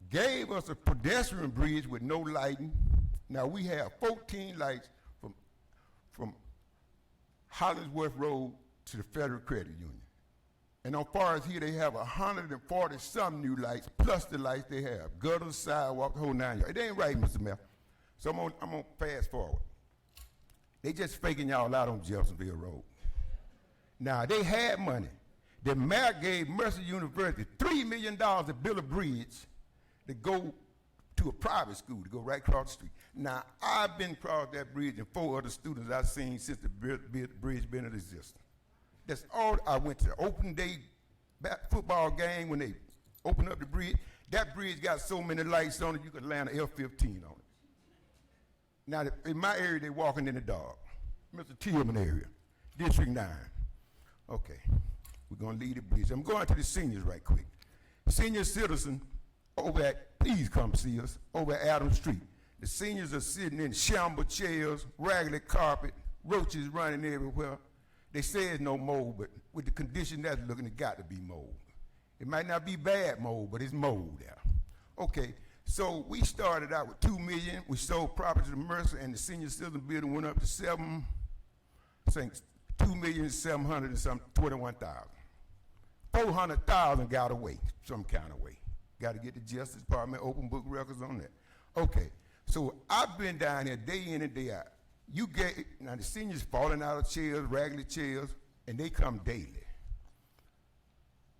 Gave us a pedestrian bridge with no lighting. Now we have 14 lights from Hollingsworth Road to the Federal Credit Union. And on Forest Hill, they have 140-some new lights, plus the lights they have. Gutters, sidewalk, the whole 9 yards. It ain't right, Mr. Mayor. So I'm gonna fast forward. They just faking y'all out on Jeffersonville Road. Now, they had money. The mayor gave Mercer University $3 million to build a bridge to go to a private school, to go right across the street. Now, I've been across that bridge and 4 other students I've seen since the bridge been in existence. That's all. I went to the open day football game when they opened up the bridge. That bridge got so many lights on it, you could land an F-15 on it. Now, in my area, they're walking in the dark. Mr. Tillman area, District 9. Okay, we're going to leave the bridge. I'm going to the seniors right quick. Senior citizen over at, please come see us, over at Adams Street. The seniors are sitting in shamble chairs, raggedy carpet, roaches running everywhere. They say it's no mold, but with the condition that's looking, it got to be mold. It might not be bad mold, but it's mold there. Okay, so we started out with $2 million. We sold property to Mercer, and the senior citizen building went up to $2,721,000. $400,000 got away some kind of way. Got to get the Justice Department open book records on that. Okay, so I've been down here day in and day out. Now the seniors falling out of chairs, raggedy chairs, and they come daily.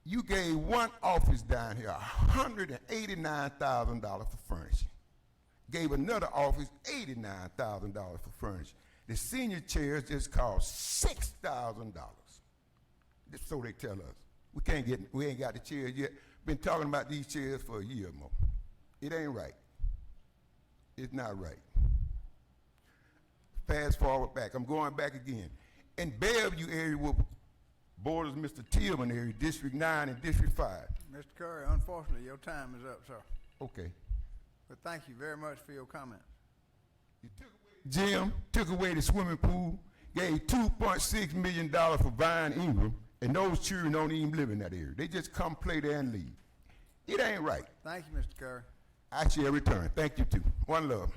You gave one office down here $189,000 for furnishing. Gave another office $89,000 for furnishing. The senior chairs just cost $6,000. So they tell us. We ain't got the chairs yet. Been talking about these chairs for a year or more. It ain't right. It's not right. Fast forward back. I'm going back again. In Bellevue area where borders Mr. Tillman area, District 9 and District 5. Mr. Curry, unfortunately, your time is up, sir. Okay. But thank you very much for your comments. Jim took away the swimming pool, gave $2.6 million for Vine Ingram, and those children don't even live in that area. They just come play there and leave. It ain't right. Thank you, Mr. Curry. I shall return. Thank you, too. One love.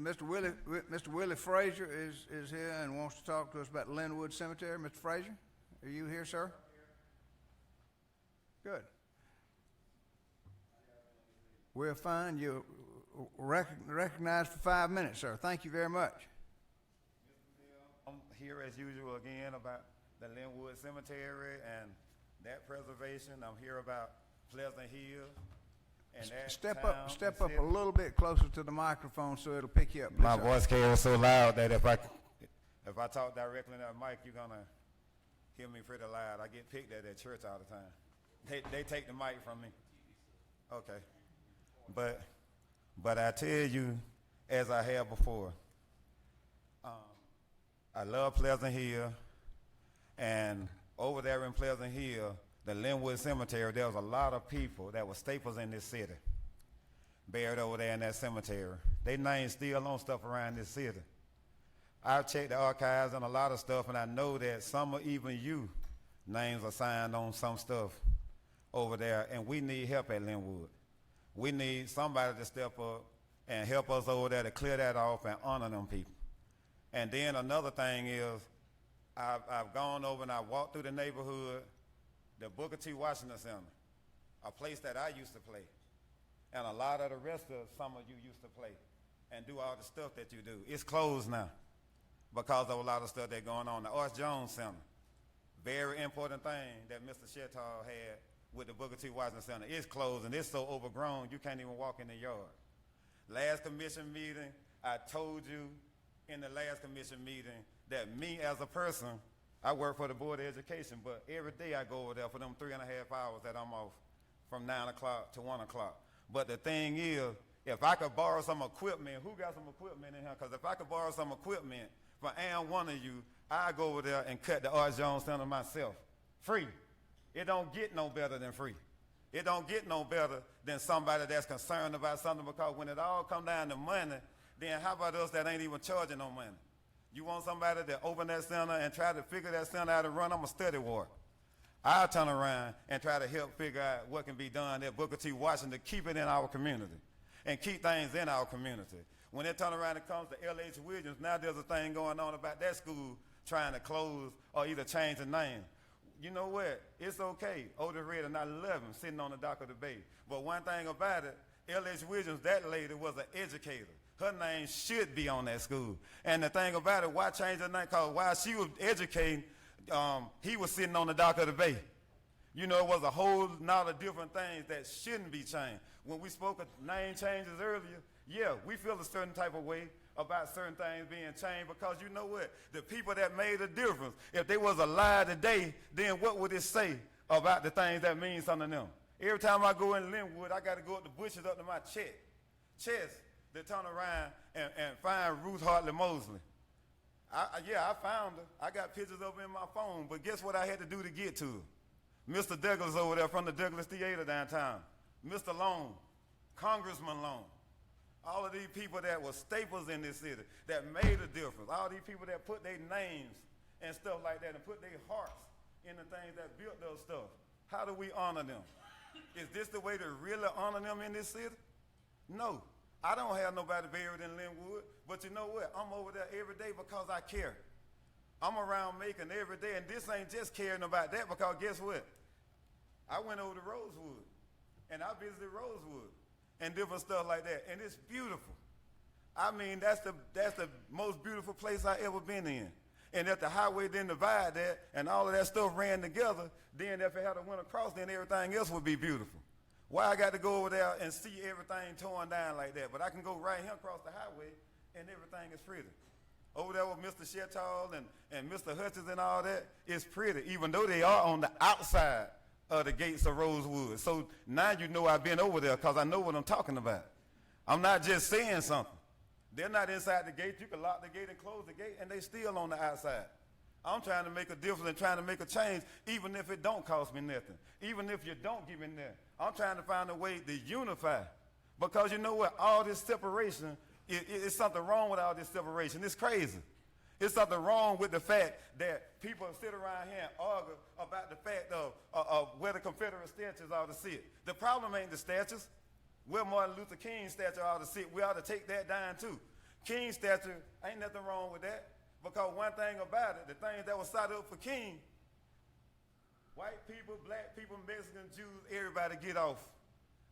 Mr. Willie Frazier is here and wants to talk to us about Linwood Cemetery. Mr. Frazier, are you here, sir? Good. We're fine. You're recognized for 5 minutes, sir. Thank you very much. I'm here as usual again about the Linwood Cemetery and that preservation. I'm here about Pleasant Hill and that Step town up and a city. little bit closer to the microphone so it'll pick you up. My Please, sir. voice carries so loud that if I talk directly in that mic, you're gonna hear me pretty loud. I get picked at church all the time. They take the mic from me. Okay, but I tell you, as I have before, I love Pleasant Hill, and over there in Pleasant Hill, the Linwood Cemetery, there was a lot of people that were staples in this city, buried over there in that cemetery. Their names still on stuff around this city. I've checked the archives and a lot of stuff, and I know that some of even you names are signed on some stuff over there, and we need help at Linwood. We need somebody to step up and help us over there to clear that off and honor them people. And then another thing is, I've gone over and I walked through the neighborhood, the Booker T. Washington Center, a place that I used to play, and a lot of the rest of some of you used to play and do all the stuff that you do. It's closed now because of a lot of stuff that's going on. The Arch Jones Center, very important thing that Mr. Shetall had with the Booker T. Washington Center. It's closed and it's so overgrown you can't even walk in the yard. Last commission meeting, I told you in the last commission meeting that me as a person, I work for the Board of Education, but every day I go over there for them 3.5 hours that I'm off from 9 o'clock to 1 o'clock. But the thing is, if I could borrow some equipment, who got some equipment in here? Because if I could borrow some equipment for one of you, I'd go over there and cut the Art Jones Center myself. Free. It don't get no better than free. It don't get no better than somebody that's concerned about something, because when it all come down to money, then how about us that ain't even charging no money? You want somebody to open that center and try to figure that center out and run? I'm a study ward. I'll turn around and try to help figure out what can be done at Booker T. Washington to keep it in our community and keep things in our community. When it turn around and comes to L.H. Williams, now there's a thing going on about that school trying to close or either change the name. You know what? It's okay. Otis Red and not 11 sitting on the dock of the bay. But one thing about it, L.H. Williams, that lady was an educator. Her name should be on that school. And the thing about it, why change her name? Because while she was educating, he was sitting on the dock of the bay. You know, it was a whole lot of different things that shouldn't be changed. When we spoke of name changes earlier, yeah, we feel a certain type of way about certain things being changed, because you know what? The people that made a difference, if they was alive today, then what would it say about the things that mean something to them? Every time I go in Linwood, I got to go up the bushes up to my chest to turn around and find Ruth Hartley Mosley. I found her. I got pictures of her in my phone, but guess what I had to do to get to her? Mr. Douglas over there from the Douglas Theater downtown, Mr. Long, Congressman Long, all of these people that were staples in this city, that made a difference, all these people that put their names and stuff like that and put their hearts in the things that built those stuff. How do we honor them? Is this the way to really honor them in this city? No. I don't have nobody buried in Linwood, but you know what? I'm over there every day because I care. I'm around Macon every day, and this ain't just caring about that, because guess what? I went over to Rosewood, and I visited Rosewood and different stuff like that, and it's beautiful. I mean, that's the most beautiful place I ever been in. And if the highway didn't divide that and all of that stuff ran together, then if it had went across, then everything else would be beautiful. Why I got to go over there and see everything torn down like that? But I can go right here across the highway and everything is pretty. Over there with Mr. Shetall and Mr. Hutchins and all that, it's pretty, even though they are on the outside of the gates of Rosewood. So now you know I've been over there because I know what I'm talking about. I'm not just saying something. They're not inside the gate. You can lock the gate and close the gate, and they still on the outside. I'm trying to make a difference and trying to make a change, even if it don't cost me nothing. Even if you don't give me nothing. I'm trying to find a way to unify. Because you know what? All this separation, it's something wrong with all this separation. It's crazy. It's something wrong with the fact that people sit around here and argue about the fact of where the Confederate statues ought to sit. The problem ain't the statues. Where Martin Luther King's statue ought to sit, we ought to take that down too. King statue, ain't nothing wrong with that. Because one thing about it, the things that was set up for King, white people, black people, Mexicans, Jews, everybody get off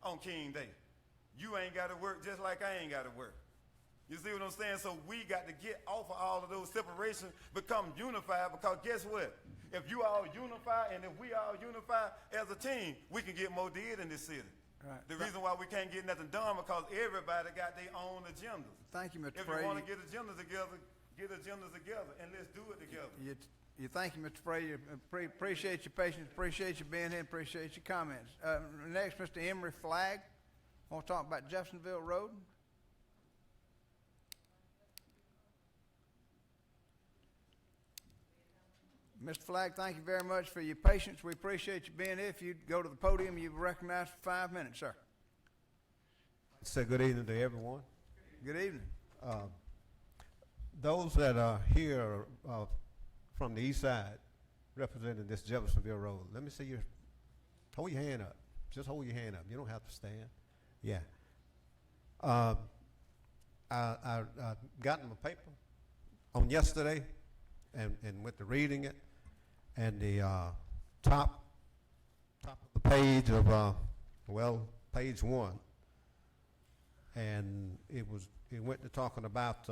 on King Day. You ain't got to work just like I ain't got to work. You see what I'm saying? So we got to get off of all of those separations, become unified, because guess what? If you all unify and if we all unify as a team, we can get more did in this city. Right. The reason why we can't get nothing done because everybody got their own agendas. Thank you, Mr. If Frazier. you want to get agendas together, and let's do it together. You thank you, Mr. Frazier. Appreciate your patience. Appreciate you being here. Appreciate your comments. Next, Mr. Emery Flagg. I want to talk about Jeffersonville Road. Mr. Flagg, thank you very much for your patience. We appreciate you being here. If you'd go to the podium, you'll be recognized for 5 minutes, sir. Say good evening to everyone. Good evening. Those that are here from the east side representing this Jeffersonville Road, let me see your, hold your hand up. Just hold your hand up. You don't have to stand. Yeah. I got in my paper on yesterday and went to reading it, and the top of the page of, page 1, and it went to talking about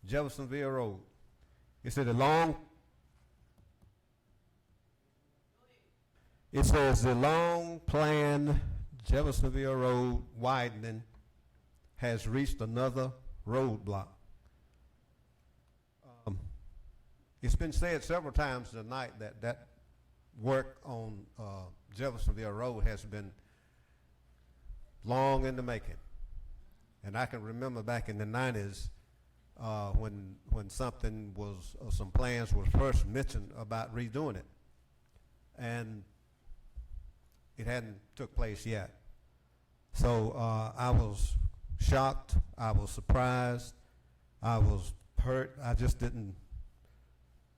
Jeffersonville Road. It said it says the long planned Jeffersonville Road widening has reached another roadblock. It's been said several times tonight that work on Jeffersonville Road has been long in the making. And I can remember back in the 90s when something was, some plans were first mentioned about redoing it. And it hadn't took place yet. So I was shocked, I was surprised, I was hurt. I just didn't,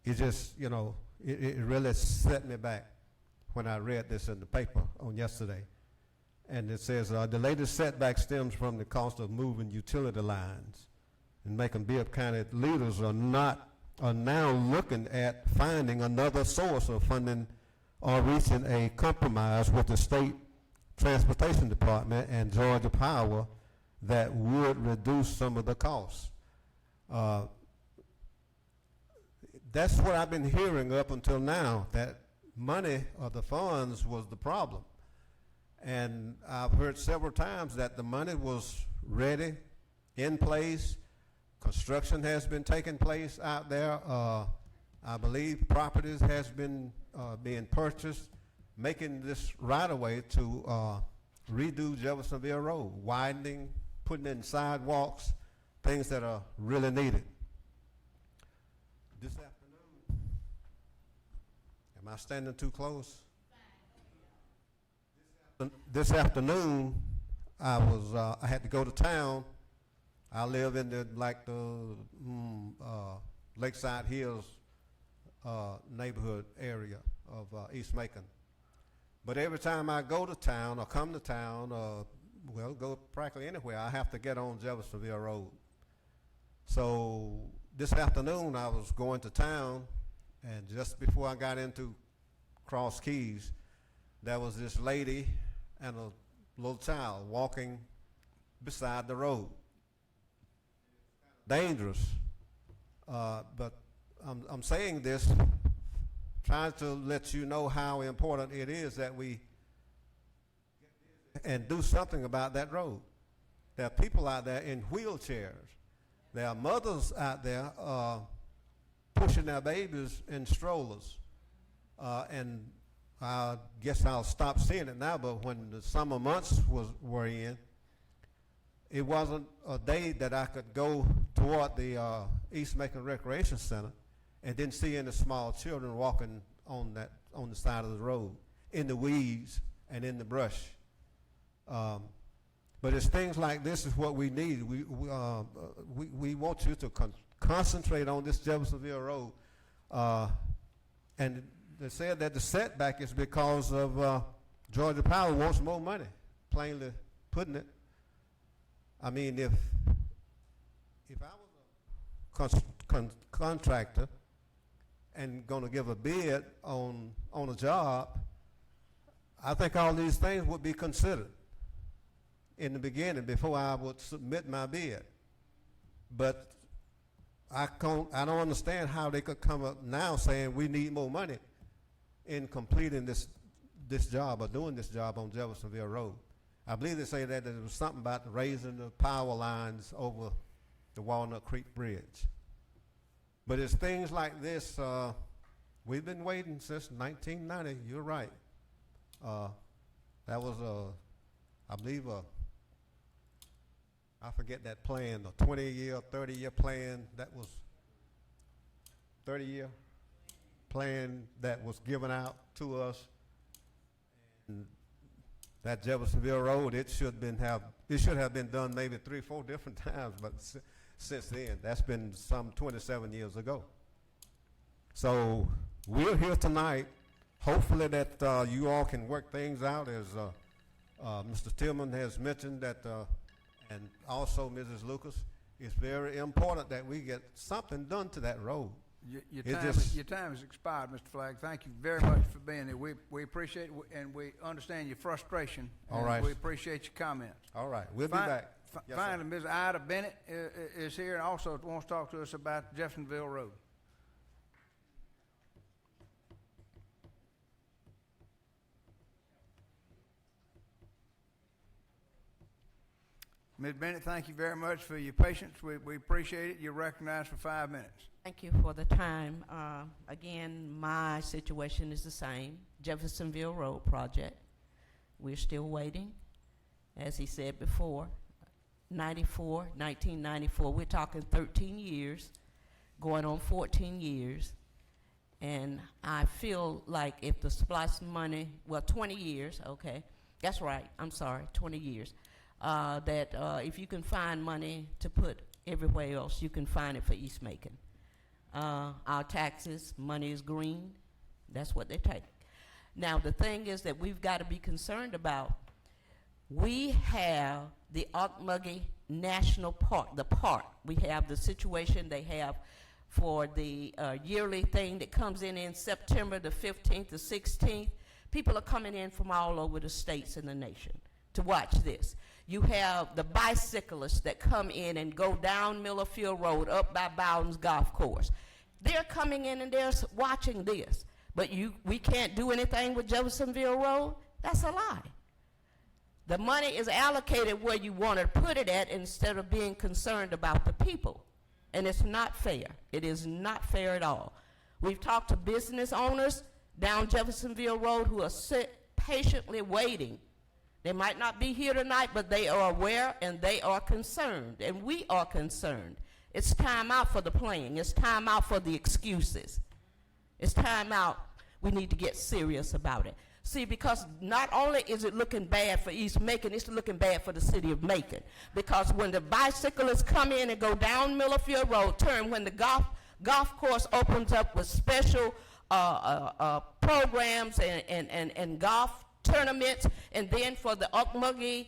it just, it really set me back when I read this in the paper on yesterday. And it says, the latest setback stems from the cost of moving utility lines. And Macon-Bibb County leaders are now looking at finding another source of funding or reaching a compromise with the state transportation department and Georgia Power that would reduce some of the costs. That's what I've been hearing up until now, that money or the funds was the problem. And I've heard several times that the money was ready, in place. Construction has been taking place out there. I believe properties has been being purchased, making this right-of-way to redo Jeffersonville Road, widening, putting in sidewalks, things that are really needed. This afternoon, am I standing too close? This afternoon, I had to go to town. I live in the Lakeside Hills neighborhood area of East Macon. But every time I go to town or come to town, go practically anywhere, I have to get on Jeffersonville Road. So this afternoon I was going to town, and just before I got into Cross Keys, there was this lady and a little child walking beside the road. Dangerous. But I'm saying this, trying to let you know how important it is that we and do something about that road. There are people out there in wheelchairs. There are mothers out there pushing their babies in strollers. And I guess I'll stop seeing it now, but when the summer months were in, it wasn't a day that I could go toward the East Macon Recreation Center and didn't see any small children walking on the side of the road, in the weeds and in the brush. But it's things like this is what we need. We want you to concentrate on this Jeffersonville Road. And they said that the setback is because of Georgia Power wants more money, plainly putting it. I mean, if I was a contractor and going to give a bid on a job, I think all these things would be considered in the beginning before I would submit my bid. But I don't understand how they could come up now saying we need more money in completing this job or doing this job on Jeffersonville Road. I believe they say that there was something about raising the power lines over the Walnut Creek Bridge. But it's things like this, we've been waiting since 1990, you're right. That was I believe I forget that plan, the 20-year, 30-year plan, that was 30-year plan that was given out to us. And that Jeffersonville Road, it should have been done maybe 3 or 4 different times, but since then, that's been some 27 years ago. So we're here tonight, hopefully that you all can work things out, as Mr. Tillman has mentioned that, and also Mrs. Lucas. It's very important that we get something done to that road. Your time has expired, Mr. Flagg. Thank you very much for being here. We appreciate it, and we understand your frustration. All right. We appreciate your comments. All right. We'll be back. Yes, finally, Ms. Ida Bennett is here and also wants to talk to us about Jeffersonville Road. Ms. Bennett, thank you very much for your patience. We appreciate it. You're recognized for 5 minutes. Thank you for the time. Again, my situation is the same. Jeffersonville Road project. We're still waiting. As he said before, 1994, we're talking 13 years, going on 14 years. And I feel like if the SPLOST money, 20 years, okay, that's right, I'm sorry, 20 years. That if you can find money to put everywhere else, you can find it for East Macon. Our taxes, money is green. That's what they take. Now, the thing is that we've got to be concerned about, we have the Ocmulgee National Park, the park. We have the situation they have for the yearly thing that comes in September the 15th, the 16th. People are coming in from all over the states and the nation to watch this. You have the bicyclists that come in and go down Millerfield Road up by Bowden's Golf Course. They're coming in and they're watching this. But we can't do anything with Jeffersonville Road? That's a lie. The money is allocated where you want to put it at instead of being concerned about the people. And it's not fair. It is not fair at all. We've talked to business owners down Jeffersonville Road who are patiently waiting. They might not be here tonight, but they are aware and they are concerned, and we are concerned. It's time out for the playing. It's time out for the excuses. It's time out. We need to get serious about it. See, because not only is it looking bad for East Macon, it's looking bad for the city of Macon. Because when the bicyclists come in and go down Millerfield Road, when the golf course opens up with special programs and golf tournaments, and then for the Ocmulgee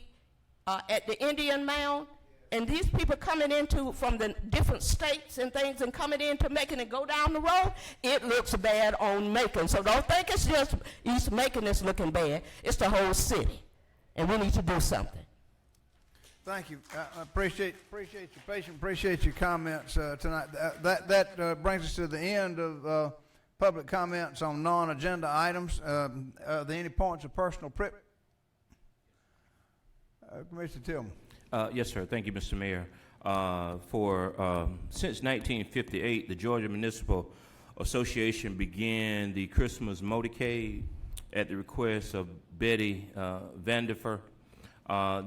at the Indian Mound, and these people coming from the different states and things and coming into Macon and go down the road, it looks bad on Macon. So don't think it's just East Macon that's looking bad. It's the whole city, and we need to do something. Thank you. I appreciate your patience, appreciate your comments tonight. That brings us to the end of public comments on non-agenda items. Are there any points of personal privilege? Commissioner Tillman. Yes, sir. Thank you, Mr. Mayor. Since 1958, the Georgia Municipal Association began the Christmas motorcade at the request of Betty Vandifer.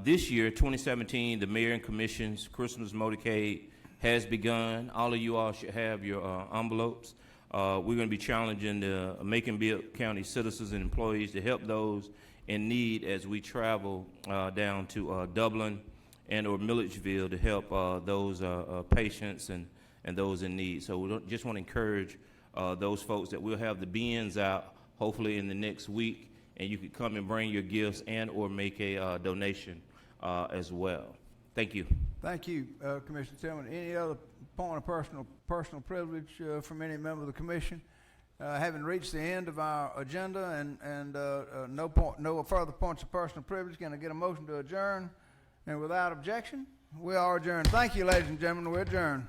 This year, 2017, the Mayor and Commission's Christmas motorcade has begun. All of you all should have your envelopes. We're going to be challenging the Macon-Bibb County citizens and employees to help those in need as we travel down to Dublin and or Milledgeville to help those patients and those in need. So we just want to encourage those folks that we'll have the bins out hopefully in the next week, and you could come and bring your gifts and or make a donation as well. Thank you. Thank you, Commissioner Tillman. Any other point of personal privilege from any member of the commission? Having reached the end of our agenda and no further points of personal privilege, can I get a motion to adjourn? And without objection, we are adjourned. Thank you, ladies and gentlemen. We're adjourned.